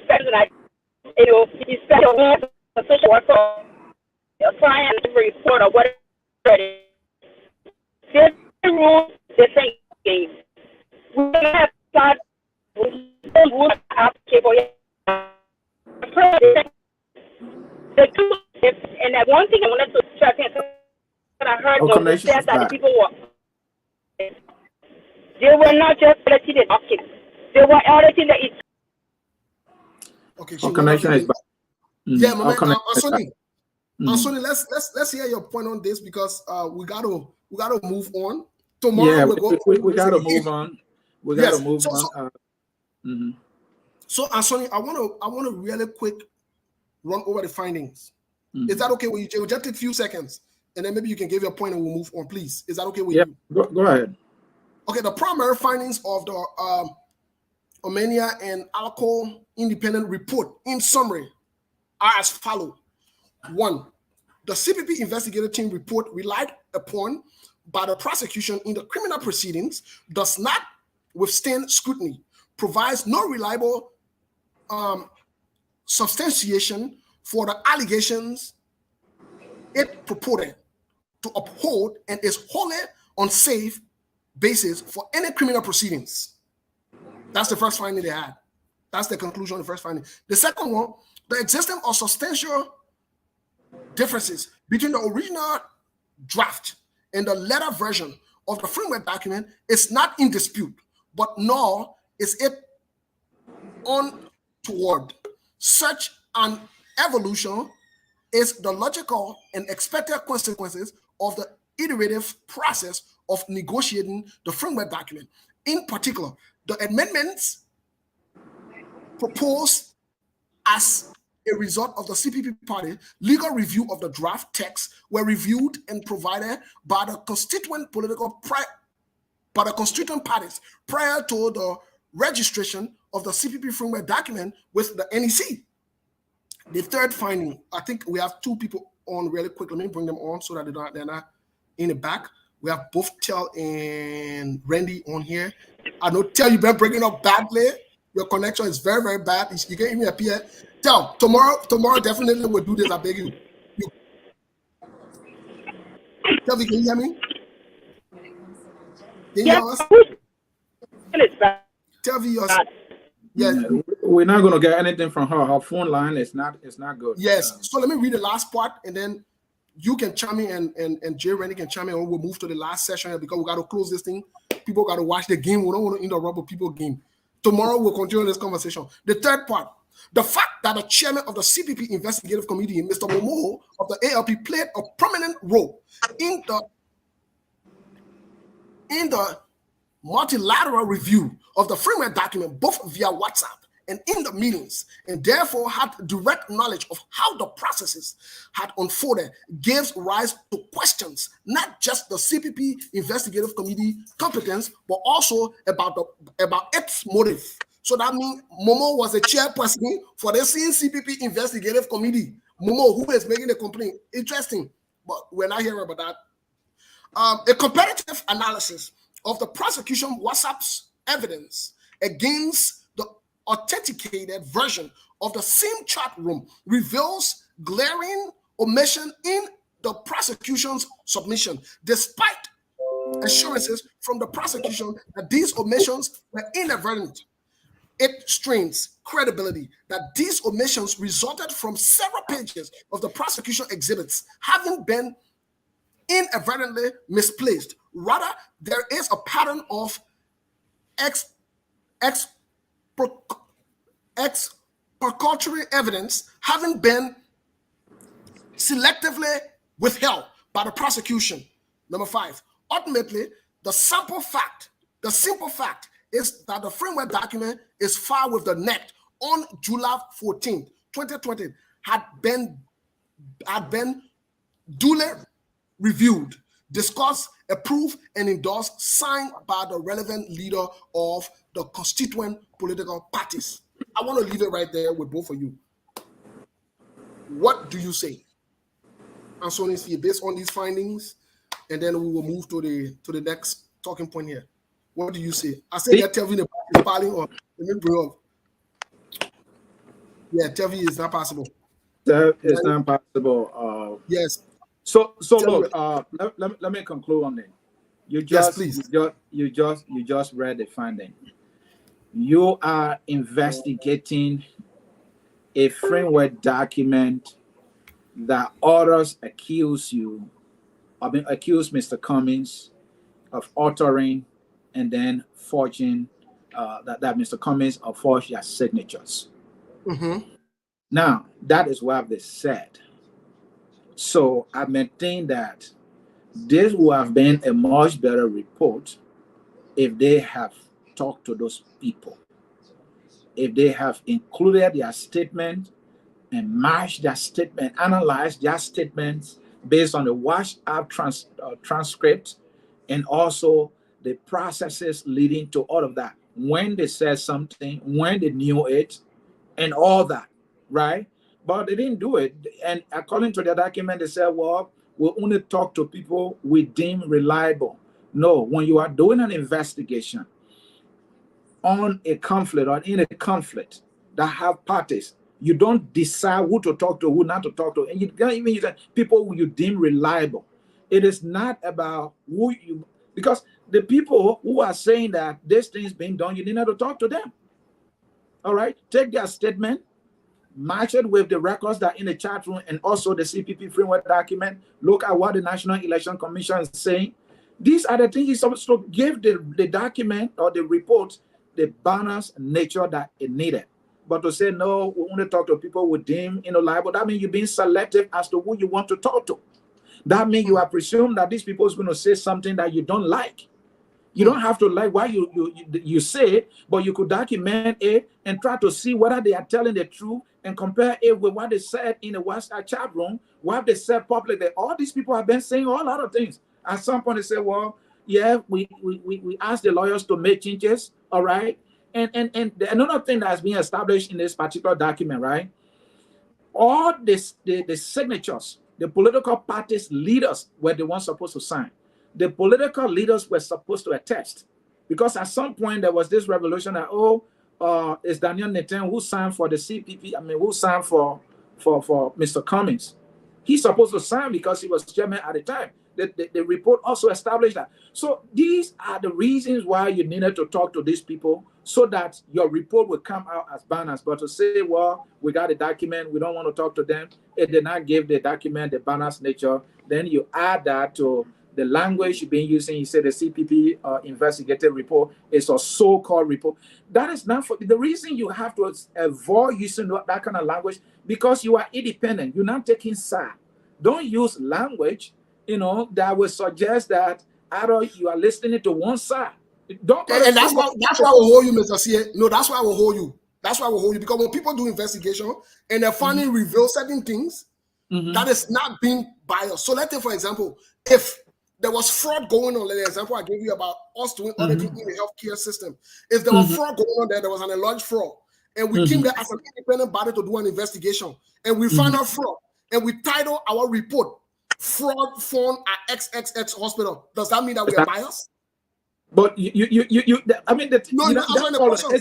[SPEAKER 6] and I, you spend your own social worker, a client report or whatever it is. Different rules, different games. We have got rules applicable. The two, and that one thing I wanted to stress in. I heard the stats that the people were. They were not just auditing the documents. They were auditing the.
[SPEAKER 4] Okay, connection is back.
[SPEAKER 1] Yeah, Sonny, let's hear your point on this because we gotta move on. Tomorrow
[SPEAKER 4] we gotta move on. We gotta move on.
[SPEAKER 1] So Sonny, I wanna really quick run over the findings. Is that okay with you, Jay? We'll just take a few seconds. And then maybe you can give your point and we'll move on, please. Is that okay with you?
[SPEAKER 4] Go ahead.
[SPEAKER 1] Okay, the primary findings of the Omenia and Alcohol Independent Report, in summary, are as follows. 1, the CPP investigative team report relied upon by the prosecution in the criminal proceedings does not withstand scrutiny, provides no reliable substantiation for the allegations it purported to uphold, and is wholly unsafe basis for any criminal proceedings. That's the first finding they had. That's the conclusion of the first finding. The second one, the existence of substantial differences between the original draft and the letter version of the framework document is not in dispute, but nor is it untoward. Such an evolution is the logical and expected consequences of the iterative process of negotiating the framework document. In particular, the amendments proposed as a result of the CPP party legal review of the draft text were reviewed and provided by the constituent parties prior to the registration of the CPP framework document with the NEC. The third finding, I think we have 2 people on really quick. Let me bring them on so that they're not in the back. We have both Tel and Randy on here. I know Tel, you've been breaking up badly. Your connection is very, very bad. You can't even appear. Tel, tomorrow definitely we'll do this. I beg you. Tel, can you hear me? Can you hear us? Tell me yours. Yes.
[SPEAKER 4] We're not going to get anything from her. Her phone line is not good.
[SPEAKER 1] Yes. So let me read the last part, and then you can chime in, and Jay Randy can chime in, and we'll move to the last session because we got to close this thing. People got to watch the game. We don't want to interrupt with people's game. Tomorrow we'll continue this conversation. The third part, the fact that the chairman of the CPP Investigative Committee, Mr. Momoho of the ALP, played a prominent role in the multilateral review of the framework document, both via WhatsApp and in the meetings, and therefore had direct knowledge of how the processes had unfolded, gives rise to questions, not just the CPP Investigative Committee competence, but also about its motive. So that means Momo was a chairperson for the same CPP Investigative Committee. Momo, who is making the complaint. Interesting, but we're not hearing about that. A comparative analysis of the prosecution WhatsApp's evidence against the authenticated version of the same chat room reveals glaring omission in the prosecution's submission, despite assurances from the prosecution that these omissions were inadvertent. It strains credibility that these omissions resulted from several pages of the prosecution exhibits having been inadvertently misplaced. Rather, there is a pattern of exculpatory evidence having been selectively withheld by the prosecution. Number 5, ultimately, the simple fact is that the framework document is filed with the NEC on July 14th, 2020, had been duly reviewed, discussed, approved, and endorsed, signed by the relevant leader of the constituent political parties. I want to leave it right there with both of you. What do you say? Ansoni, based on these findings, and then we will move to the next talking point here. What do you say? I say that Telvi is filing, or let me bring up. Yeah, Telvi is not possible.
[SPEAKER 4] It's not possible.
[SPEAKER 1] Yes.
[SPEAKER 4] So look, let me conclude on it. You just read the finding. You are investigating a framework document that others accuse Mr. Cummings of authoring and then forging that Mr. Cummings forged their signatures.
[SPEAKER 1] Mm-hmm.
[SPEAKER 4] Now, that is what they said. So I maintain that this would have been a much better report if they have talked to those people, if they have included their statement and matched their statement, analyzed their statements based on the WhatsApp transcript and also the processes leading to all of that. When they said something, when they knew it, and all that, right? But they didn't do it. And according to the document, they said, well, we'll only talk to people we deem reliable. No, when you are doing an investigation on a conflict or in a conflict that have parties, you don't decide who to talk to, who not to talk to. And you can't even use people who you deem reliable. It is not about who you, because the people who are saying that this thing is being done, you need not to talk to them. All right, take their statement, match it with the records that are in the chat room and also the CPP framework document. Look at what the National Election Commission is saying. These are the things you're supposed to give the document or the report the balanced nature that it needed. But to say, no, we only talk to people we deem liable, that means you're being selective as to who you want to talk to. That means you are presuming that these people is going to say something that you don't like. You don't have to like what you say, but you could document it and try to see whether they are telling the truth and compare it with what they said in the WhatsApp chat room, what they said publicly. All these people have been saying a lot of things. At some point, they say, well, yeah, we asked the lawyers to make changes, all right? And another thing that has been established in this particular document, right? All the signatures, the political parties' leaders were the ones supposed to sign. the political leaders were supposed to attest. Because at some point there was this revelation that, it's Daniel Nathan who signed for the CPP, who signed for Mr. Cummings. He's supposed to sign because he was chairman at the time. The report also established that. So these are the reasons why you needed to talk to these people so that your report would come out as balanced. But to say, well, we got a document, we don't want to talk to them, it did not give the document the balanced nature. Then you add that to the language you've been using. You say the CPP investigative report is a so-called report. That is not for the reason you have to avoid using that kind of language, because you are independent. You're not taking side. Don't use language, that will suggest that either you are listening to one side. Don't.
[SPEAKER 1] And that's why I will hold you, Mr. C. No, that's why I will hold you. That's why I will hold you, because when people do investigation and they finally reveal certain things, that is not being biased. So let's take, for example, if there was fraud going on, like the example I gave you about us doing other things in the healthcare system. If there was fraud going on there was an alleged fraud, and we came there as an independent body to do an investigation, and we found out fraud, and we title our report "Fraud Found at XXX Hospital." Does that mean that we are biased?
[SPEAKER 4] But it's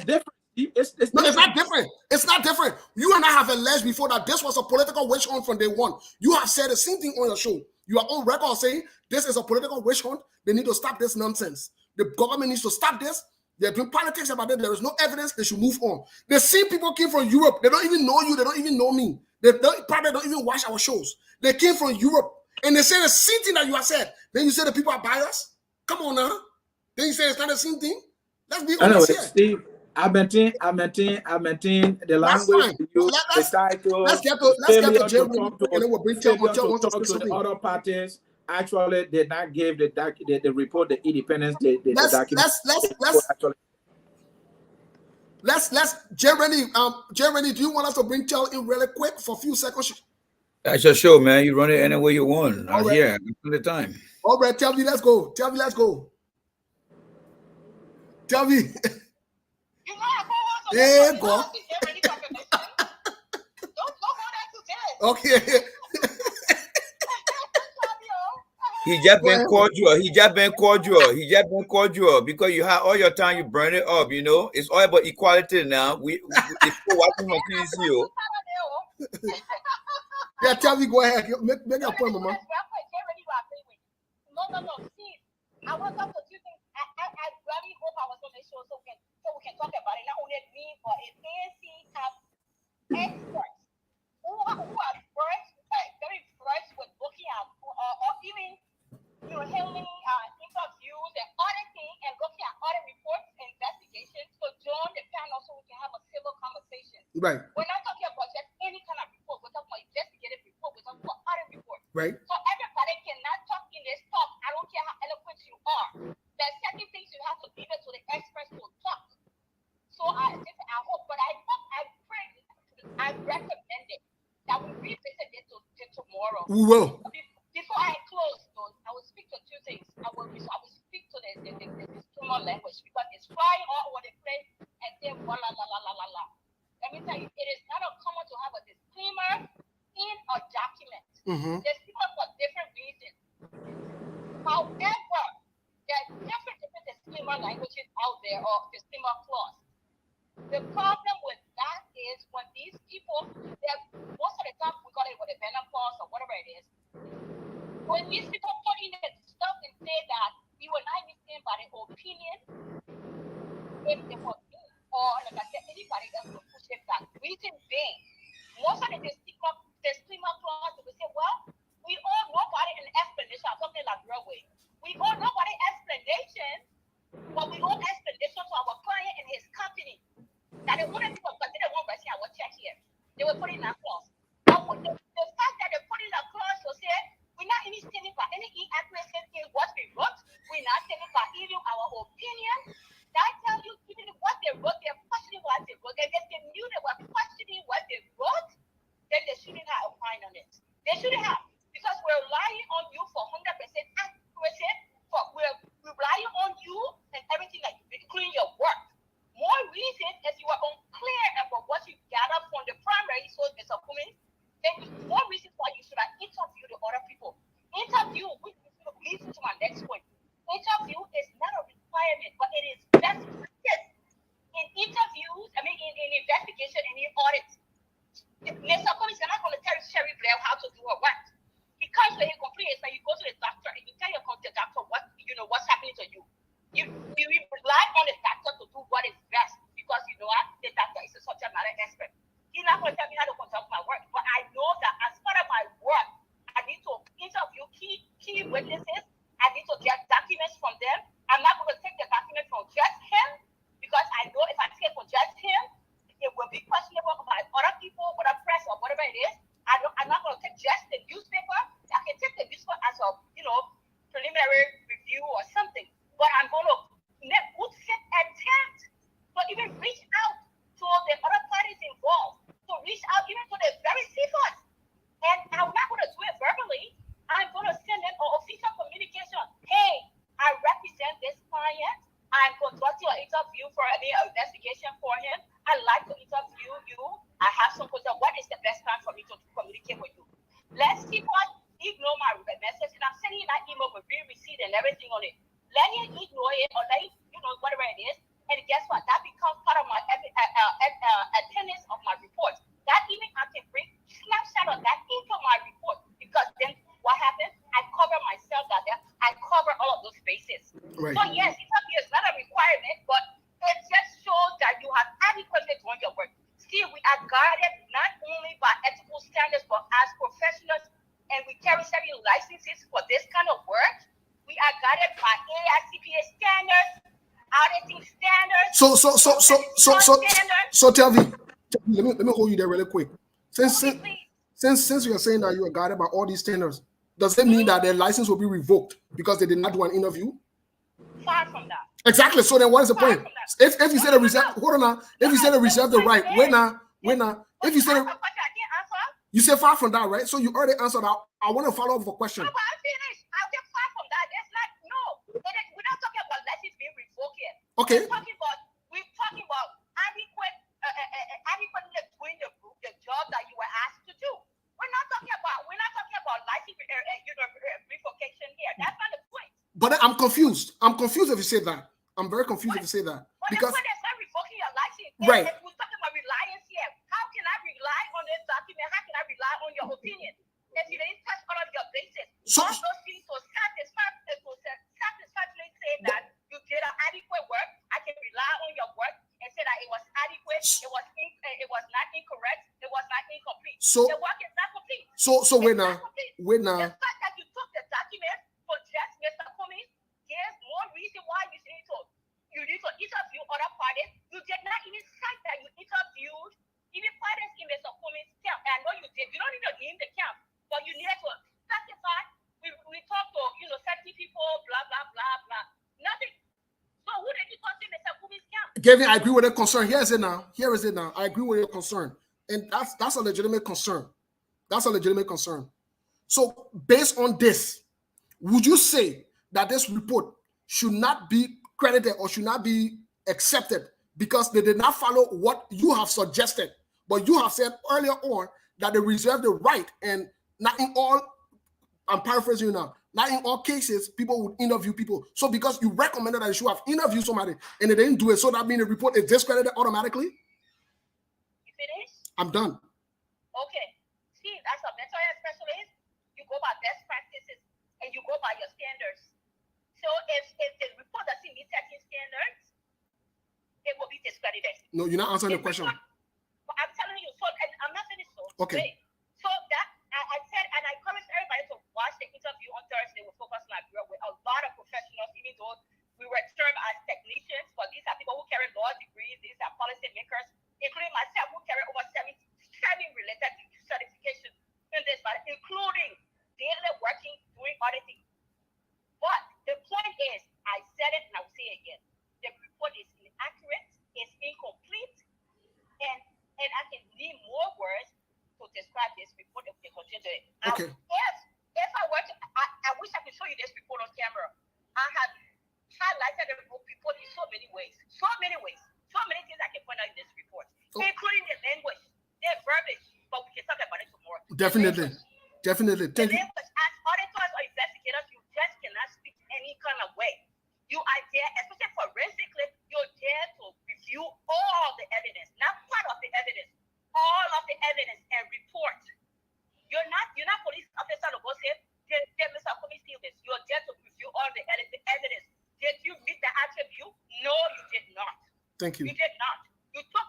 [SPEAKER 4] different.
[SPEAKER 1] It's not different. It's not different. You and I have alleged before that this was a political witch hunt from day one. You have said the same thing on your show. You are on record saying this is a political witch hunt. They need to stop this nonsense. The government needs to stop this. They're doing politics about it. There is no evidence. They should move on. The same people came from Europe. They don't even know you. They don't even know me. They probably don't even watch our shows. They came from Europe and they say the same thing that you have said. Then you say the people are biased. Come on now. Then you say it's not the same thing. Let's be honest here.
[SPEAKER 4] Steve, I maintain the language.
[SPEAKER 1] Let's get to Jeremy, and then we'll bring to
[SPEAKER 4] the other parties. Actually, did not give the report the independence.
[SPEAKER 1] Let's Jeremy, do you want us to bring Tel in really quick for a few seconds?
[SPEAKER 5] That's your show, man. You run it any way you want. I'm here all the time.
[SPEAKER 1] All right, tell me, let's go. Tell me. Yeah, go. Okay.
[SPEAKER 5] He just been cordial because you have all your time, you burn it up, It's all about equality now. We watching on PCO.
[SPEAKER 1] Yeah, tell me, go ahead. Make your point, Mama.
[SPEAKER 7] No. See, I want to talk to you things. I really hope I was on this show so we can talk about it. Not only me, but if ANC have experts who are very versed with looking at or even handling interviews and auditing and looking at audit reports and investigations to join the panel so we can have a civil conversation.
[SPEAKER 1] Right.
[SPEAKER 7] We're not talking about just any kind of report. We're talking about investigative report. We're talking about audit reports.
[SPEAKER 1] Right.
[SPEAKER 7] So everybody cannot talk in this talk. I don't care how eloquent you are. There's certain things you have to leave it to the experts to talk. So I hope, but I pray, I recommend it that we revisit it tomorrow.
[SPEAKER 1] We will.
[SPEAKER 7] Before I close, though, I will speak to two things. I will speak to the disclaimer language because it's flying all over the place and say la la la la la la. Let me tell you, it is not uncommon to have a disclaimer in a document. Disclaimer for different reasons. However, there are different disclaimer languages out there or disclaimer clause. The problem with that is when these people, most of the time we call it with a banner clause or whatever it is. When these people put in the stuff and say that we will not be stand by the opinion, if they were me, or like I said, anybody else will push it back. Reason being, most of the disclaimer clause will say, well, we all know about it in explanation, something like railway. We all know about the explanation, but we owe explanation to our client and his company. That they wouldn't do it, but they don't want to see our check here. They will put in that clause. But the fact that they put in a clause will say, we're not even standing for any inaccuracy in what we wrote. We're not standing for even our opinion. That tells you even what they wrote, they're questioning what they wrote. And if they knew they were questioning what they wrote, then they shouldn't have opined on it. They shouldn't have. Because we're relying on you for 100% accuracy. We're relying on you and everything like including your work. More reason if you are unclear about what you gathered from the primary source, Mr. Cummings, then more reasons why you should have interviewed the other people. Interview, which leads to my next point. preliminary review or something. But I'm going to put set attempt to even reach out to the other parties involved, to reach out even to the very CFOs. And I'm not going to do it verbally. I'm going to send them an official communication. Hey, I represent this client. I'm conducting an interview for an investigation for him. I'd like to interview you. I have some questions. What is the best time for me to communicate with you? Let's keep on ignore my message. And I'm sending you that email with real receipt and everything on it. Let him ignore it or let him, whatever it is. And guess what? That becomes part of my attendance of my report. That even I can bring snapshot of that into my report, because then what happens? I cover myself out there. I cover all of those bases.
[SPEAKER 1] Right.
[SPEAKER 7] So yes, interview is not a requirement, but it just shows that you have adequately done your work. See, we are guided not only by ethical standards, but as professionals, and we carry certain licenses for this kind of work. We are guided by AICPA standards, auditing standards.
[SPEAKER 1] So tell me, let me hold you there really quick. Since you are saying that you are guided by all these standards, does it mean that their license will be revoked because they did not do an interview?
[SPEAKER 7] Far from that.
[SPEAKER 1] Exactly. So then, what is the point? If you said a reserve, hold on now. If you said a reserve the right, wait now. If you said you said far from that, right? So you already answered out. I want to follow up with a question.
[SPEAKER 7] No, but I'm finished. I'll get far from that. There's not we're not talking about license being revoked yet.
[SPEAKER 1] Okay.
[SPEAKER 7] We're talking about adequately doing the job that you were asked to do. We're not talking about license revocation here. That's not the point.
[SPEAKER 1] But I'm confused. I'm confused if you say that. I'm very confused if you say that.
[SPEAKER 7] But
[SPEAKER 1] Because
[SPEAKER 7] the point is not revoking your license.
[SPEAKER 1] Right.
[SPEAKER 7] We're talking about reliance here. How can I rely on this document? How can I rely on your opinion if you didn't touch all of your bases?
[SPEAKER 1] So-
[SPEAKER 7] All those things will satisfactorily say that you did an adequate work. I can rely on your work and say that it was adequate. It was not incorrect. It was not incomplete.
[SPEAKER 1] So-
[SPEAKER 7] the work is not complete.
[SPEAKER 1] so wait now.
[SPEAKER 7] The fact that you took the document for just Mr. Cummings gives more reason why you need to interview other parties. You did not even cite that you interviewed even parties in Mr. Cummings' camp. And I know you did. You don't need to name the camp, but you needed to testify. We talked to 70 people, blah blah blah blah. Nothing. So who did you talk to, Mr. Cummings' camp?
[SPEAKER 1] Gavin, I agree with the concern. Here is it now. I agree with your concern. And that's a legitimate concern. So based on this, would you say that this report should not be credited or should not be accepted because they did not follow what you have suggested? But you have said earlier on that they reserve the right, and not in all, I'm paraphrasing you now, not in all cases, people would interview people. So because you recommended that you should have interviewed somebody and they didn't do it, so that means the report is discredited automatically?
[SPEAKER 7] You finished?
[SPEAKER 1] I'm done.
[SPEAKER 7] Okay. See, as a mental health specialist, you go by best practices and you go by your standards. So if the report doesn't meet certain standards, it will be discredited.
[SPEAKER 1] No, you're not answering the question.
[SPEAKER 7] But I'm telling you, so and I'm not finished. So
[SPEAKER 1] Okay.
[SPEAKER 7] So that I said, and I encourage everybody to watch the interview on Thursday with Focus Nigeria with a lot of professionals, even though we were termed as technicians, but these are people who carry law degrees, these are policy makers, including myself, who carry over 7 related certifications in this matter, including daily working, doing auditing. But the point is, I said it and I will say it again. The report is inaccurate, it's incomplete, and I can need more words to describe this report if we continue to it.
[SPEAKER 1] Okay.
[SPEAKER 7] If I were to, I wish I could show you this report on camera. I have highlighted the report in so many ways, so many things I can point out in this report, including the language, the verbiage, but we can talk about it tomorrow.
[SPEAKER 1] Definitely.
[SPEAKER 7] The
[SPEAKER 1] Thank you.
[SPEAKER 7] language, as auditors or investigators, you just cannot speak any kind of way. You are there, especially forensically, you're there to review all the evidence, not part of the evidence, all of the evidence and report. You're not police officer to go say, did Mr. Cummings steal this? You're there to review all the evidence. Did you meet the attribute? No, you did not.
[SPEAKER 1] Thank you.
[SPEAKER 7] You did not. You took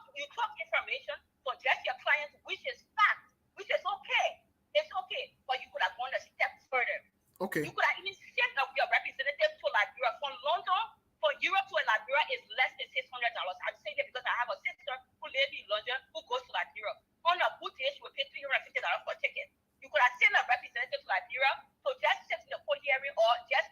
[SPEAKER 7] information for just your clients, which is fact, which is okay. It's okay, but you could have gone a step further.
[SPEAKER 1] Okay.
[SPEAKER 7] You could have even sent your representative to Liberia. From London, from Europe to Liberia is less than $600. I'm saying it because I have a sister who lives in London who goes to Liberia. On a good day, she will pay $350 for a ticket. You could have sent a representative to Liberia to just sit in the court hearing or just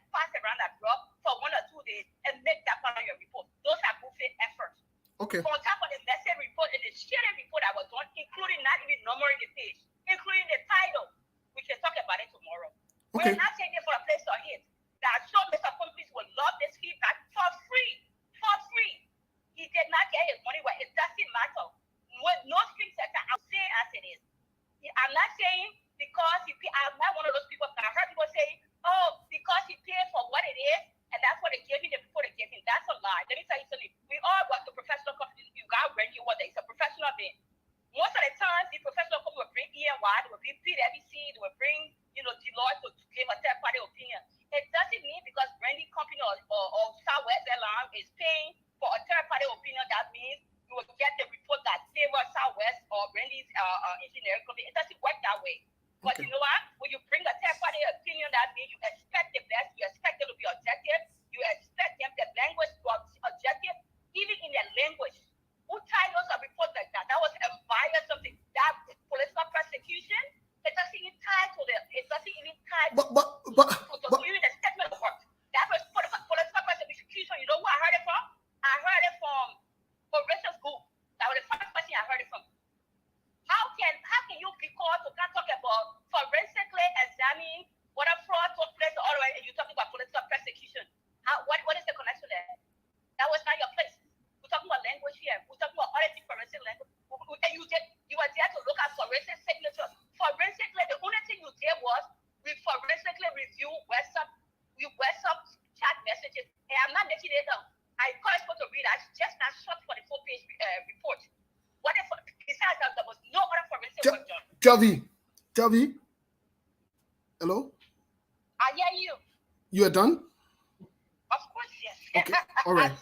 [SPEAKER 1] Okay.
[SPEAKER 7] On top of the message report and the sharing report I was on, including not even numbering the page, including the title. We can talk about it tomorrow.
[SPEAKER 1] Okay.
[SPEAKER 7] We're not saying it for a place to hit. That sure Mr. Pumpkins will love this feedback for free. For free. He did not get his money where it doesn't matter. With no strings attached, I'll say as it is. I'm not saying because I'm not one of those people. I heard people say, oh, because he paid for what it is, and that's what they gave him before they gave him. That's a lie. Let me tell you something. We all work the professional company. You got Randy Orton. He's a professional being. Most of the times, the professional company will bring EY, they will bring PwC, they will bring, Deloitte to give a third-party opinion. It doesn't mean because Randy company or Southwest Airlines is paying for a third-party opinion, that means you will get the report that favors Southwest or Randy's engineering company. It doesn't work that way. But
[SPEAKER 1] Okay.
[SPEAKER 7] you know what? When you bring a third-party opinion, that means you expect the best. You expect them to be objective. You expect them, the language to be objective, even in their language. Who titles a report like that? That was unbiased something. That political persecution, it doesn't even tie to the. It doesn't even tie
[SPEAKER 1] But
[SPEAKER 7] to even the statement of work. That was political persecution. You know who I heard it from? I heard it from Rachel School. That was the first person I heard it from. How can you be called to come talk about forensically examining what a fraud took place all the way, and you're talking about political persecution? What is the connection there? That was not your place. We're talking about language here. We're talking about auditing forensic language. And you were there to look at forensic signatures. Forensically, the only thing you did was we forensically review WhatsApp chat messages. And I'm not making it up. I encourage people to read. I just not short for the full-page report. Besides that, there was no other forensic work done.
[SPEAKER 1] Kelvin, hello?
[SPEAKER 7] I hear you.
[SPEAKER 1] You are done?
[SPEAKER 7] Of course, yes.
[SPEAKER 1] Okay, all right.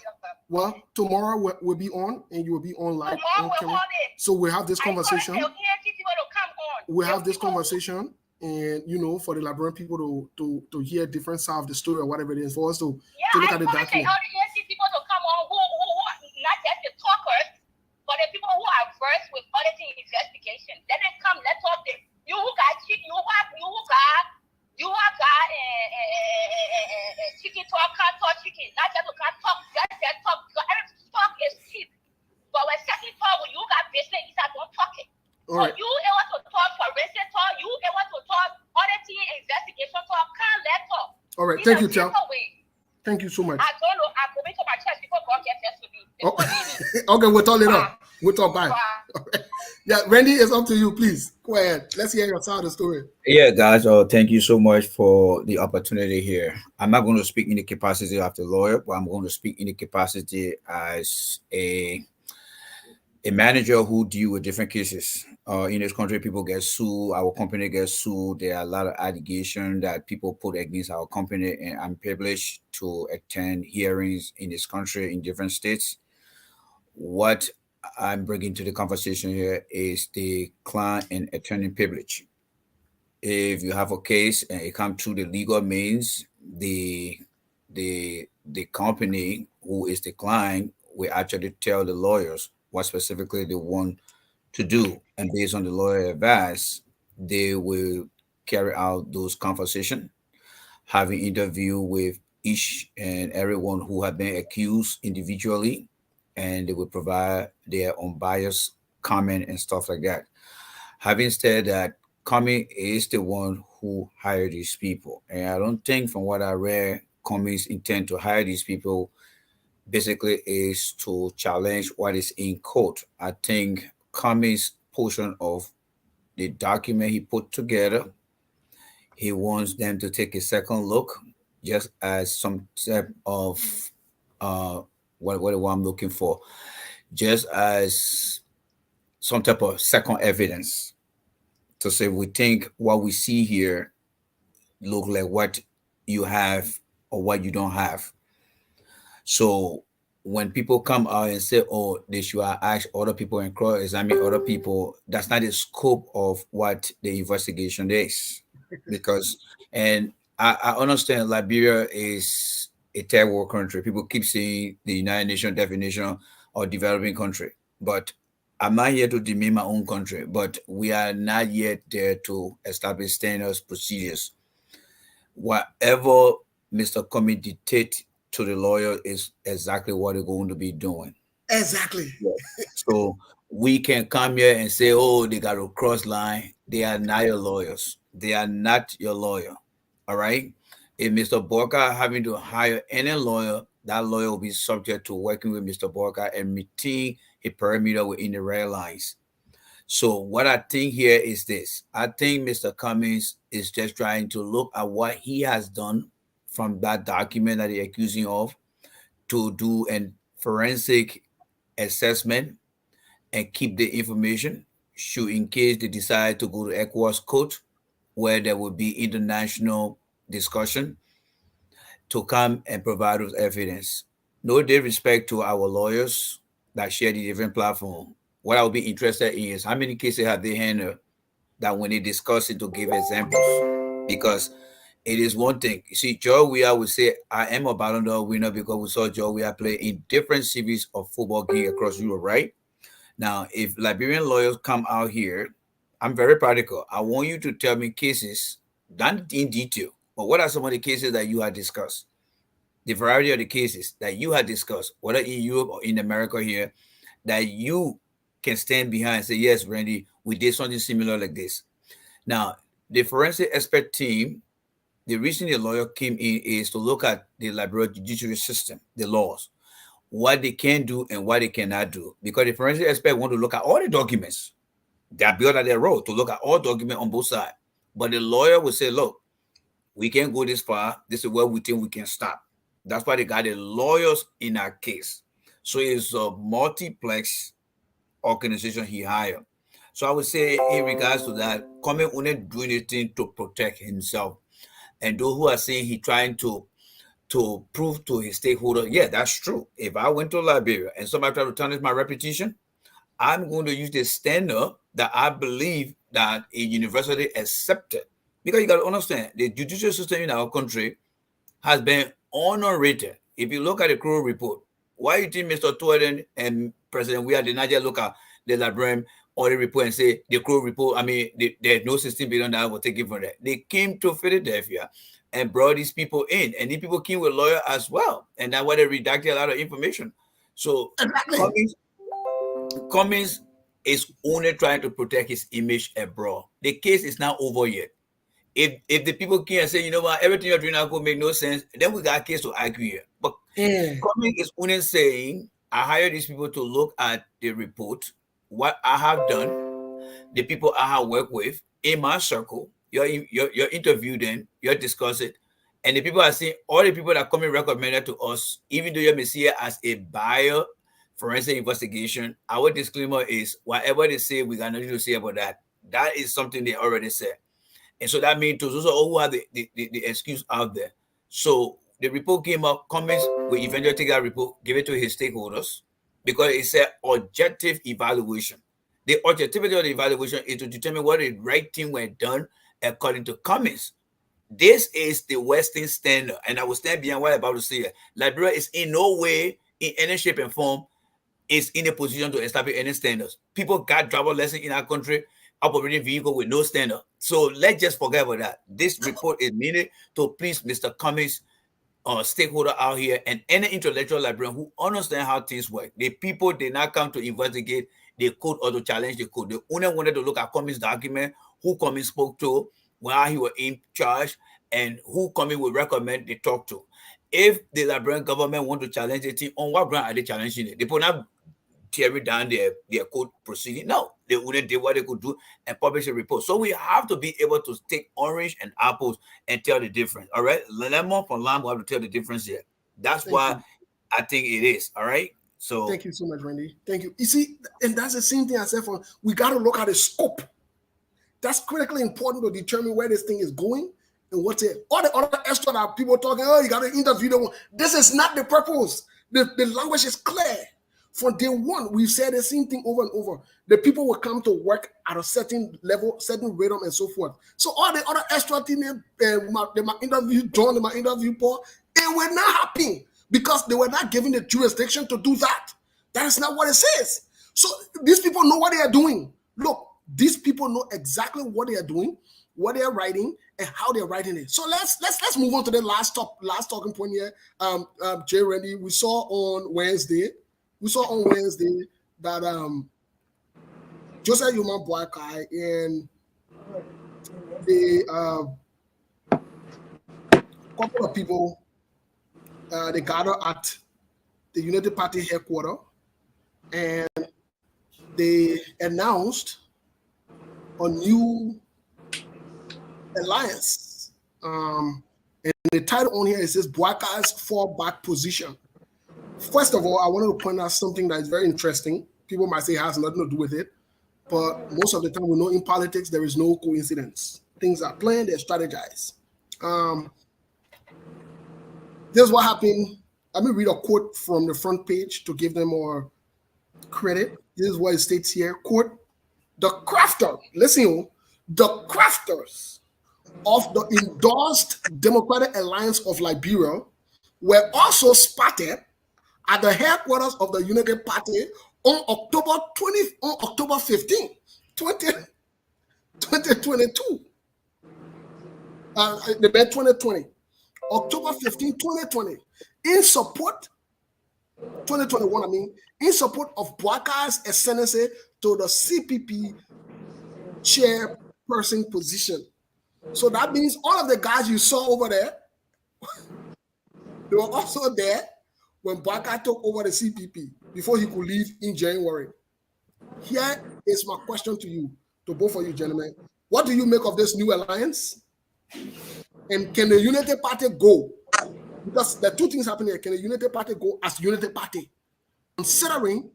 [SPEAKER 1] Well, tomorrow we'll be on, and you will be on live.
[SPEAKER 7] Tomorrow we're on it.
[SPEAKER 1] So we'll have this conversation.
[SPEAKER 7] People to come on.
[SPEAKER 1] We'll have this conversation, and for the Liberian people to hear different side of the story or whatever it is, for us to look at the document.
[SPEAKER 7] All the ANC people to come on who not just the talkers, but the people who are versed with auditing investigation. Let them come. Let's talk. You who got chicken, you who got chicken talk, can't talk chicken. Not just can't talk, just talk. Because every talk is cheap. But when second talk, when you got business, you start don't talk it.
[SPEAKER 1] All right.
[SPEAKER 7] So you able to talk forensic talk, you able to talk auditing investigation talk, can't let talk.
[SPEAKER 1] All right,
[SPEAKER 7] These
[SPEAKER 1] thank
[SPEAKER 7] are
[SPEAKER 1] you, Chow.
[SPEAKER 7] different ways.
[SPEAKER 1] Thank you so much.
[SPEAKER 7] I don't know. I go into my church before God gets there to me.
[SPEAKER 1] Okay, we'll talk later. We'll talk. Bye. Yeah, Randy, it's up to you. Please go ahead. Let's hear your side of the story.
[SPEAKER 8] Yeah, guys. Thank you so much for the opportunity here. I'm not going to speak in the capacity of the lawyer, but I'm going to speak in the capacity as a manager who deal with different cases. In this country, people get sued. Our company gets sued. There are a lot of allegations that people put against our company, and I'm privileged to attend hearings in this country in different states. What I'm bringing to the conversation here is the client and attorney privilege. If you have a case and it comes through the legal means, the company who is the client will actually tell the lawyers what specifically they want to do, and based on the lawyer advice, they will carry out those conversations, having interview with each and everyone who have been accused individually, and they will provide their unbiased comment and stuff like that. Having said that, Comey is the one who hired these people, and I don't think, from what I read, Comey's intent to hire these people basically is to challenge what is in court. I think Comey's portion of the document he put together, he wants them to take a second look, just as some type of what I'm looking for, just as some type of second evidence to say we think what we see here look like what you have or what you don't have. So when people come out and say, oh, they should ask other people and cross-examine other people, that's not the scope of what the investigation is. Because, and I understand Liberia is a third world country. People keep saying the United Nations definition of developing country. But I'm not here to demean my own country, but we are not yet there to establish standards, procedures. Whatever Mr. Comey dictates to the lawyer is exactly what they're going to be doing.
[SPEAKER 1] Exactly.
[SPEAKER 8] So we can come here and say, oh, they got to cross line. They are not your lawyers. They are not your lawyer. All right. If Mr. Borka having to hire any lawyer, that lawyer will be subject to working with Mr. Borka and meeting a perimeter within the red lines. So what I think here is this. I think Mr. Cummings is just trying to look at what he has done from that document that they're accusing of to do a forensic assessment and keep the information should in case they decide to go to ECOWAS court where there will be international discussion to come and provide us evidence. No disrespect to our lawyers that share the different platform. What I would be interested in is how many cases have they handled that when they discuss it to give examples. Because it is one thing. You see, Joe Weah would say, I am a Ballon d'Or winner because we saw Joe Weah play in different series of football games across Europe, right? Now, if Liberian lawyers come out here, I'm very practical. I want you to tell me cases, not in detail, but what are some of the cases that you had discussed? The variety of the cases that you had discussed, whether in Europe or in America here, that you can stand behind and say, yes, Randy, we did something similar like this. Now, the forensic expert team, the reason the lawyer came in is to look at the Liberian judiciary system, the laws, what they can do and what they cannot do. Because the forensic expert want to look at all the documents. They are built at their role to look at all documents on both sides. But the lawyer will say, look, we can't go this far. This is where we think we can stop. That's why they got the lawyers in our case. So it's a multiplex organization he hired. So I would say in regards to that, Coming only do anything to protect himself. And those who are saying he trying to prove to his stakeholder, yeah, that's true. If I went to Liberia and somebody tried to tarnish my reputation, I'm going to use the standard that I believe that a university accepted. Because you got to understand, the judicial system in our country has been honor-rated. If you look at the Crow report, why you think Mr. Tuorden and President Weah did not just look at the Liberian audit report and say the Crow report, I mean, there's no $16 billion that was taken from that. They came to Philadelphia and brought these people in, and these people came with lawyers as well. And that's why they redacted a lot of information. So Cummings is only trying to protect his image abroad. The case is not over yet. If the people can say, you know what, everything you're doing now could make no sense, then we got a case to argue here. But Cummings is only saying, I hired these people to look at the report, what I have done, the people I have worked with in my circle. You're interview them, you're discuss it. And the people are saying, all the people that come in recommended to us, even though you may see it as a buyer forensic investigation, our disclaimer is whatever they say, we got nothing to say about that. That is something they already said. And so that means to those who have the excuse out there. So the report came up, Cummings will eventually take that report, give it to his stakeholders, because it's an objective evaluation. The objectivity of the evaluation is to determine whether the right thing were done according to Cummings. This is the Western standard, and I will stand behind what I'm about to say. Liberia is in no way, in any shape and form, is in a position to establish any standards. People got driver lessons in our country, operating vehicle with no standard. So let's just forget about that. This report is needed to please Mr. Cummings, stakeholder out here, and any intellectual Liberian who understand how things work. The people did not come to investigate the code or to challenge the code. They only wanted to look at Cummings' document, who Cummings spoke to while he was in charge, and who Cummings would recommend they talk to. If the Liberian government want to challenge the thing, on what ground are they challenging it? They put not tearing down their code proceeding. No, they wouldn't do what they could do and publish a report. So we have to be able to take orange and apples and tell the difference. All right, lemon from lime, we have to tell the difference here. That's why I think it is. All right. So
[SPEAKER 1] thank you so much, Randy. Thank you. You see, and that's the same thing I said. We got to look at the scope. That's critically important to determine where this thing is going and what's it. All the other extra that people talking, oh, you got to interview them. This is not the purpose. The language is clear. From day one, we've said the same thing over and over. The people will come to work at a certain level, certain rhythm, and so forth. So all the other extra things, they might interview John, they might interview Paul, it will not happen because they were not given the jurisdiction to do that. That is not what it says. So these people know what they are doing. Look, these people know exactly what they are doing, what they are writing, and how they're writing it. So let's move on to the last talking point here. Jay, Randy, we saw on Wednesday we saw on Wednesday that Joseph Yuma Boakai and the couple of people they gathered at the United Party headquarters and they announced a new alliance. And the title on here is says Boakai's fallback position. First of all, I wanted to point out something that is very interesting. People might say it has nothing to do with it, but most of the time we know in politics there is no coincidence. Things are planned, they're strategized. This is what happened. Let me read a quote from the front page to give them more credit. This is what it states here. Quote, the crafters of the endorsed Democratic Alliance of Liberia were also spotted at the headquarters of the United Party on October 15, 2022. The 2020. October 15, 2020. In support, 2021, I mean, in support of Boakai's ascendancy to the CPP chairperson position. So that means all of the guys you saw over there, they were also there when Boakai took over the CPP before he could leave in January. Here is my question to you, to both of you gentlemen. What do you make of this new alliance? And can the United Party go? Because there are two things happening here. Can the United Party go as United Party? Considering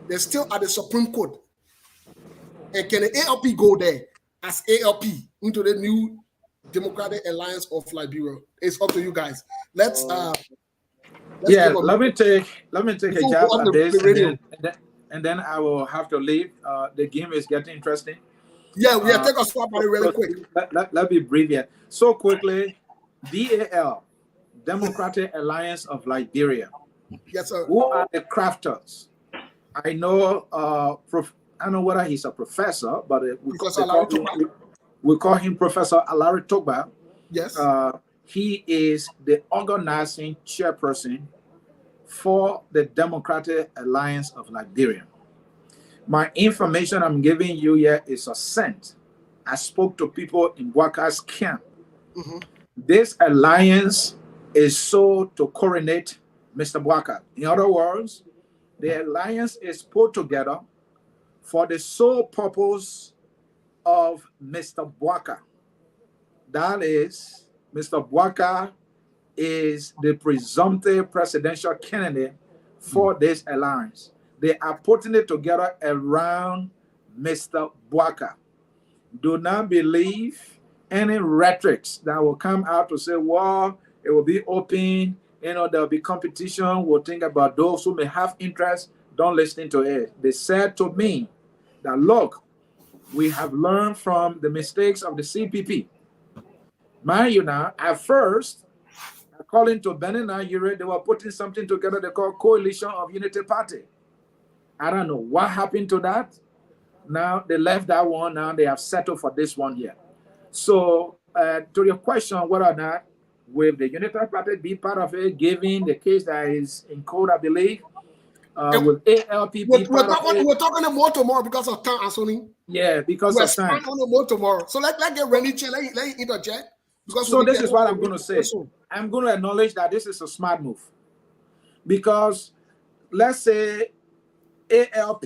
[SPEAKER 1] they're still at the Supreme Court. And can the ALP go there as ALP into the new Democratic Alliance of Liberia? It's up to you guys. Let's
[SPEAKER 4] let me take a jab at this, and then I will have to leave. The game is getting interesting.
[SPEAKER 1] Yeah, we take a swap at it really quick.
[SPEAKER 4] Let me breathe here. So quickly, DAL, Democratic Alliance of Liberia.
[SPEAKER 1] Yes, sir.
[SPEAKER 4] Who are the crafters? I know I don't know whether he's a professor, but we call him Professor Alari Togba.
[SPEAKER 1] Yes.
[SPEAKER 4] He is the organizing chairperson for the Democratic Alliance of Liberia. My information I'm giving you here is a scent. I spoke to people in Boakai's camp. Mm-hmm. This alliance is so to coronate Mr. Boakai. In other words, the alliance is put together for the sole purpose of Mr. Boakai. That is, Mr. Boakai is the presumptive presidential candidate for this alliance. They are putting it together around Mr. Boakai. Do not believe any rhetorics that will come out to say, well, it will be open, there will be competition. We'll think about those who may have interest. Don't listen to it. They said to me that, look, we have learned from the mistakes of the CPP. Mind you now, at first, according to Benin and Ure, they were putting something together they call Coalition of Unity Party. I don't know what happened to that. Now they left that one. Now they have settled for this one here. So to your question, whether or not will the Unity Party be part of it, given the case that is in court, I believe, will ALP be part of it?
[SPEAKER 1] We're talking more tomorrow because of time, Anthony.
[SPEAKER 4] Yeah, because of time.
[SPEAKER 1] We're talking more tomorrow. So let's get Rennie Chen. Let me interject.
[SPEAKER 4] So this is what I'm going to say. I'm going to acknowledge that this is a smart move. Because let's say ALP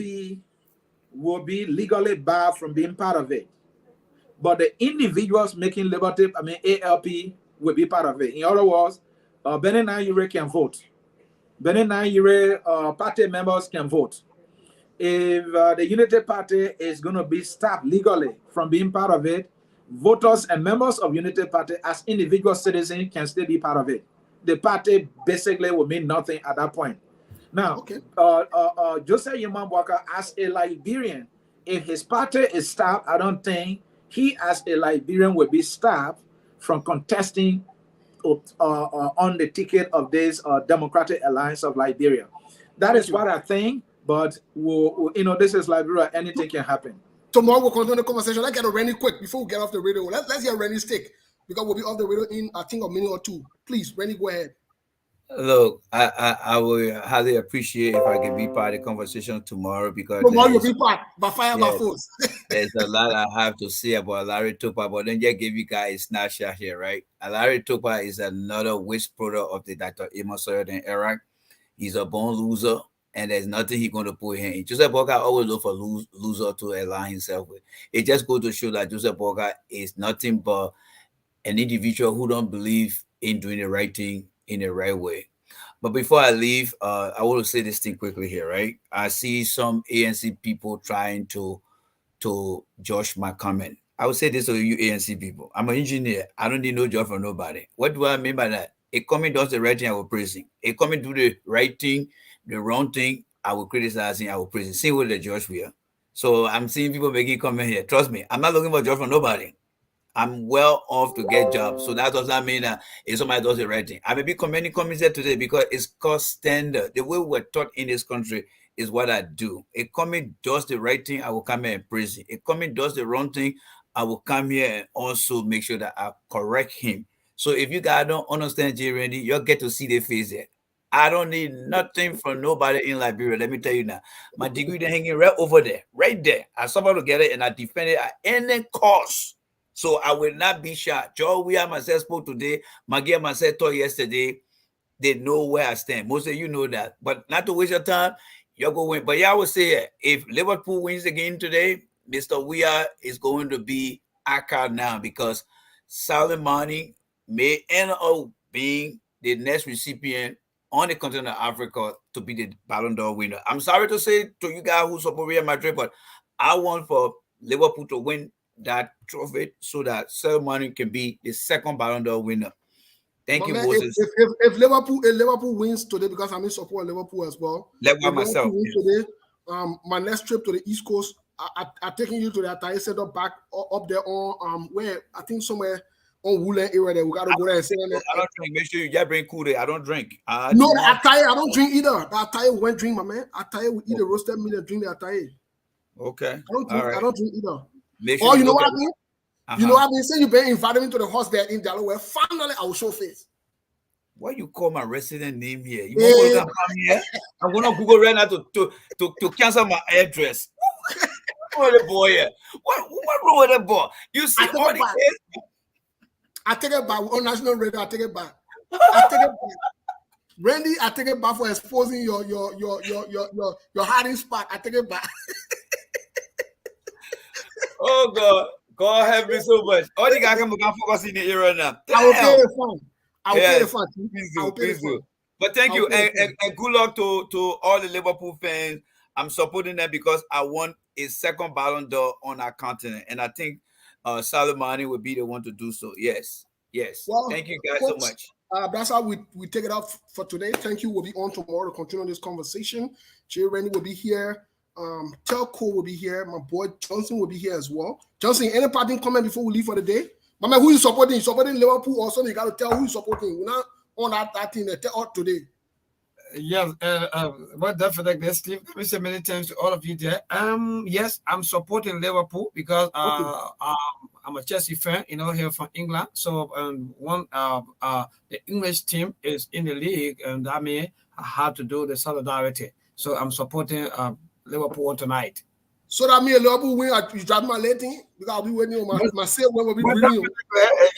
[SPEAKER 4] will be legally barred from being part of it. But the individuals making Liberty, ALP will be part of it. In other words, Benin and Ure can vote. Benin and Ure party members can vote. If the Unity Party is going to be stopped legally from being part of it, voters and members of Unity Party as individual citizens can still be part of it. The party basically will mean nothing at that point. Now,
[SPEAKER 1] okay.
[SPEAKER 4] Joseph Yuma Boakai as a Liberian, if his party is stopped, I don't think he as a Liberian will be stopped from contesting on the ticket of this Democratic Alliance of Liberia. That is what I think, but this is Liberia, anything can happen.
[SPEAKER 1] Tomorrow we'll continue the conversation. Let's get a Rennie quick before we get off the radio. Let's get Rennie's take because we'll be off the radio in, I think, a minute or two. Please, Rennie, go ahead.
[SPEAKER 8] Look, I will highly appreciate if I can be part of the conversation tomorrow because
[SPEAKER 1] Tomorrow you'll be part by fire by
[SPEAKER 8] yeah,
[SPEAKER 1] force.
[SPEAKER 8] there's a lot I have to say about Larry Topa, but then just give you guys a snapshot here, right? Larry Topa is another waste product of the Dr. Amos Sawyer in Iraq. He's a born loser, and there's nothing he's going to put him in. Joseph Boca always look for loser to align himself with. It just goes to show that Joseph Boca is nothing but an individual who don't believe in doing the right thing in the right way. But before I leave, I want to say this thing quickly here, right? I see some ANC people trying to judge my comment. I would say this to you ANC people. I'm an engineer. I don't need no job from nobody. What do I mean by that? A comment does the right thing, I will praise him. A comment do the right thing, the wrong thing, I will criticize him, I will praise him. Same with the judge here. So I'm seeing people making comment here. Trust me, I'm not looking for a job from nobody. I'm well off to get jobs. So that does not mean that if somebody does the right thing. I may be commenting comments here today because it's called standard. The way we're taught in this country is what I do. A comment does the right thing, I will come here and praise him. A comment does the wrong thing, I will come here and also make sure that I correct him. So if you guys don't understand J. Randy, you'll get to see their face there. I don't need nothing from nobody in Liberia. Let me tell you now. My degree they're hanging right over there, right there. I somehow to get it and I defend it at any cost. So I will not be shy. Joe, we have myself spoke today. Maggie and myself talked yesterday. They know where I stand. Most of you know that. But not to waste your time, you're going to win. But yeah, I would say if Liverpool wins the game today, Mr. Weah is going to be Accra now because Salimani may end up being the next recipient on the continent of Africa to be the Ballon d'Or winner. I'm sorry to say to you guys who support Real Madrid, but I want for Liverpool to win that trophy so that Salimani can be the second Ballon d'Or winner. Thank you,
[SPEAKER 1] Man,
[SPEAKER 8] Moses.
[SPEAKER 1] if Liverpool wins today, because I'm in support of Liverpool as well.
[SPEAKER 8] Myself.
[SPEAKER 1] Today, my next trip to the East Coast, I'm taking you to the Ataye Center back up there on where I think somewhere on Woolen area there. We gotta go there and sit on there.
[SPEAKER 8] I don't drink. Make sure you just bring Kool-Aid. I don't drink.
[SPEAKER 1] No, the Ataye, I don't drink either. The Ataye won't drink, my man. Ataye will eat the roasted meat and drink the Ataye.
[SPEAKER 8] Okay.
[SPEAKER 1] I don't drink either.
[SPEAKER 8] Sure
[SPEAKER 1] you know what I mean? You know what I mean? Say you've been invited me to the house there in Delaware. Finally, I will show face.
[SPEAKER 8] Why you call my resident name here? You want to come here? I'm gonna Google right now to cancel my address. What the boy here? What wrong with the boy? You see all the kids?
[SPEAKER 1] I take it back on national radio. I take it back. Randy, I take it back for exposing your hiding spot. I take it back.
[SPEAKER 8] Oh God, God help me so much. All the guys can focus in the area now.
[SPEAKER 1] I will pay the fine. I will pay the fine.
[SPEAKER 8] Please do. But thank you and good luck to all the Liverpool fans. I'm supporting them because I want a second Ballon d'Or on our continent, and I think Salimani would be the one to do so. Yes. Well, thank you guys so much.
[SPEAKER 1] That's how we take it out for today. Thank you. We'll be on tomorrow to continue this conversation. Jay Randy will be here. Telco will be here. My boy Johnson will be here as well. Johnson, any parting comment before we leave for the day? My man, who you supporting? You supporting Liverpool or something? You got to tell who you supporting. We're not on that thing that tell today.
[SPEAKER 5] Yes, well, definitely, Steve. Let me say many times to all of you there. Yes, I'm supporting Liverpool because I'm a Chelsea fan, here from England. So the English team is in the league, and that means I have to do the solidarity. So I'm supporting Liverpool tonight.
[SPEAKER 1] So that means Liverpool win. You drive my letting because I'll be waiting on my sale when we'll be bringing.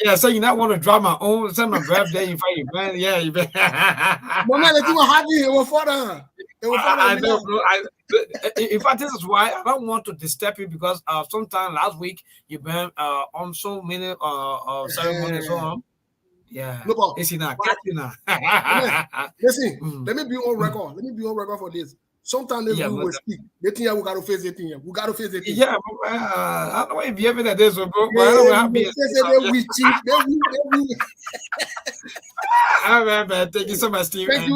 [SPEAKER 5] Yeah, so you not want to drive my own. Send my birthday in front of you, yeah, you bet.
[SPEAKER 1] No man, it's even happy. It was further.
[SPEAKER 5] I don't know. In fact, this is why I don't want to disturb you because sometime last week you've been on so many ceremonies so on. Yeah.
[SPEAKER 1] No,
[SPEAKER 5] listen,
[SPEAKER 1] let me be on record. Let me be on record for this. Sometimes we will speak. The thing we got to face it. We got to face it.
[SPEAKER 5] Yeah, I don't know if you ever that is, bro. But I don't know how be. All right, man. Thank you so much, Steve.
[SPEAKER 1] Thank you.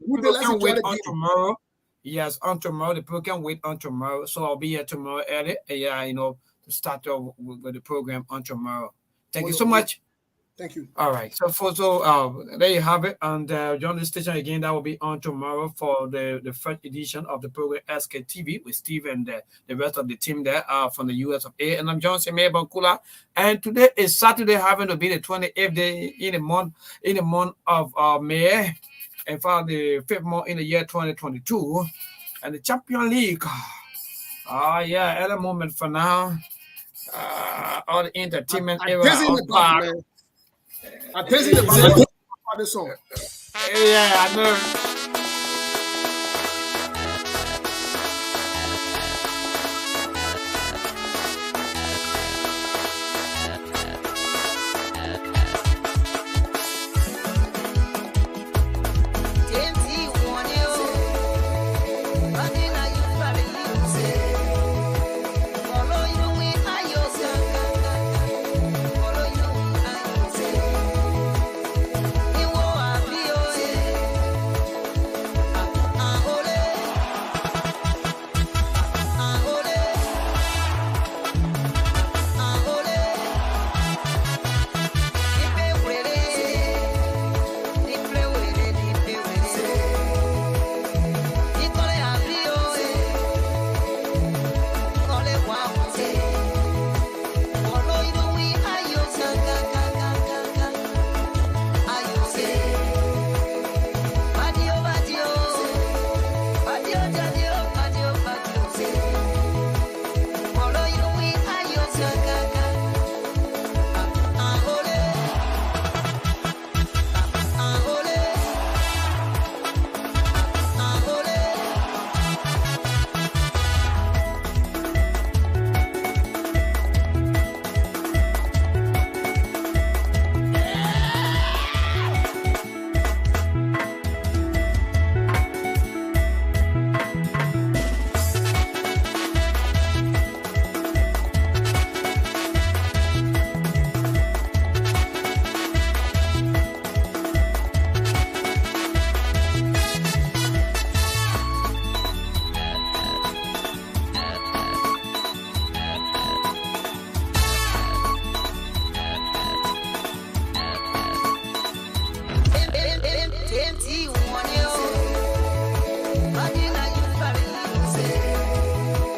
[SPEAKER 5] We can wait on tomorrow. Yes, on tomorrow. The people can wait on tomorrow. So I'll be here tomorrow early. Yeah, to start off with the program on tomorrow. Thank you so much.
[SPEAKER 1] Thank you.
[SPEAKER 5] All right. So there you have it. And join the station again. That will be on tomorrow for the first edition of the program SKTV with Steve and the rest of the team there from the US of A. And I'm John Semay Bankula. And today is Saturday, having to be the 28th day in the month of May and for the 5th month in the year 2022. And the Champion League. Oh, yeah, at the moment for now. All the entertainment era.
[SPEAKER 1] I'm tasting the song.
[SPEAKER 5] Yeah, I know.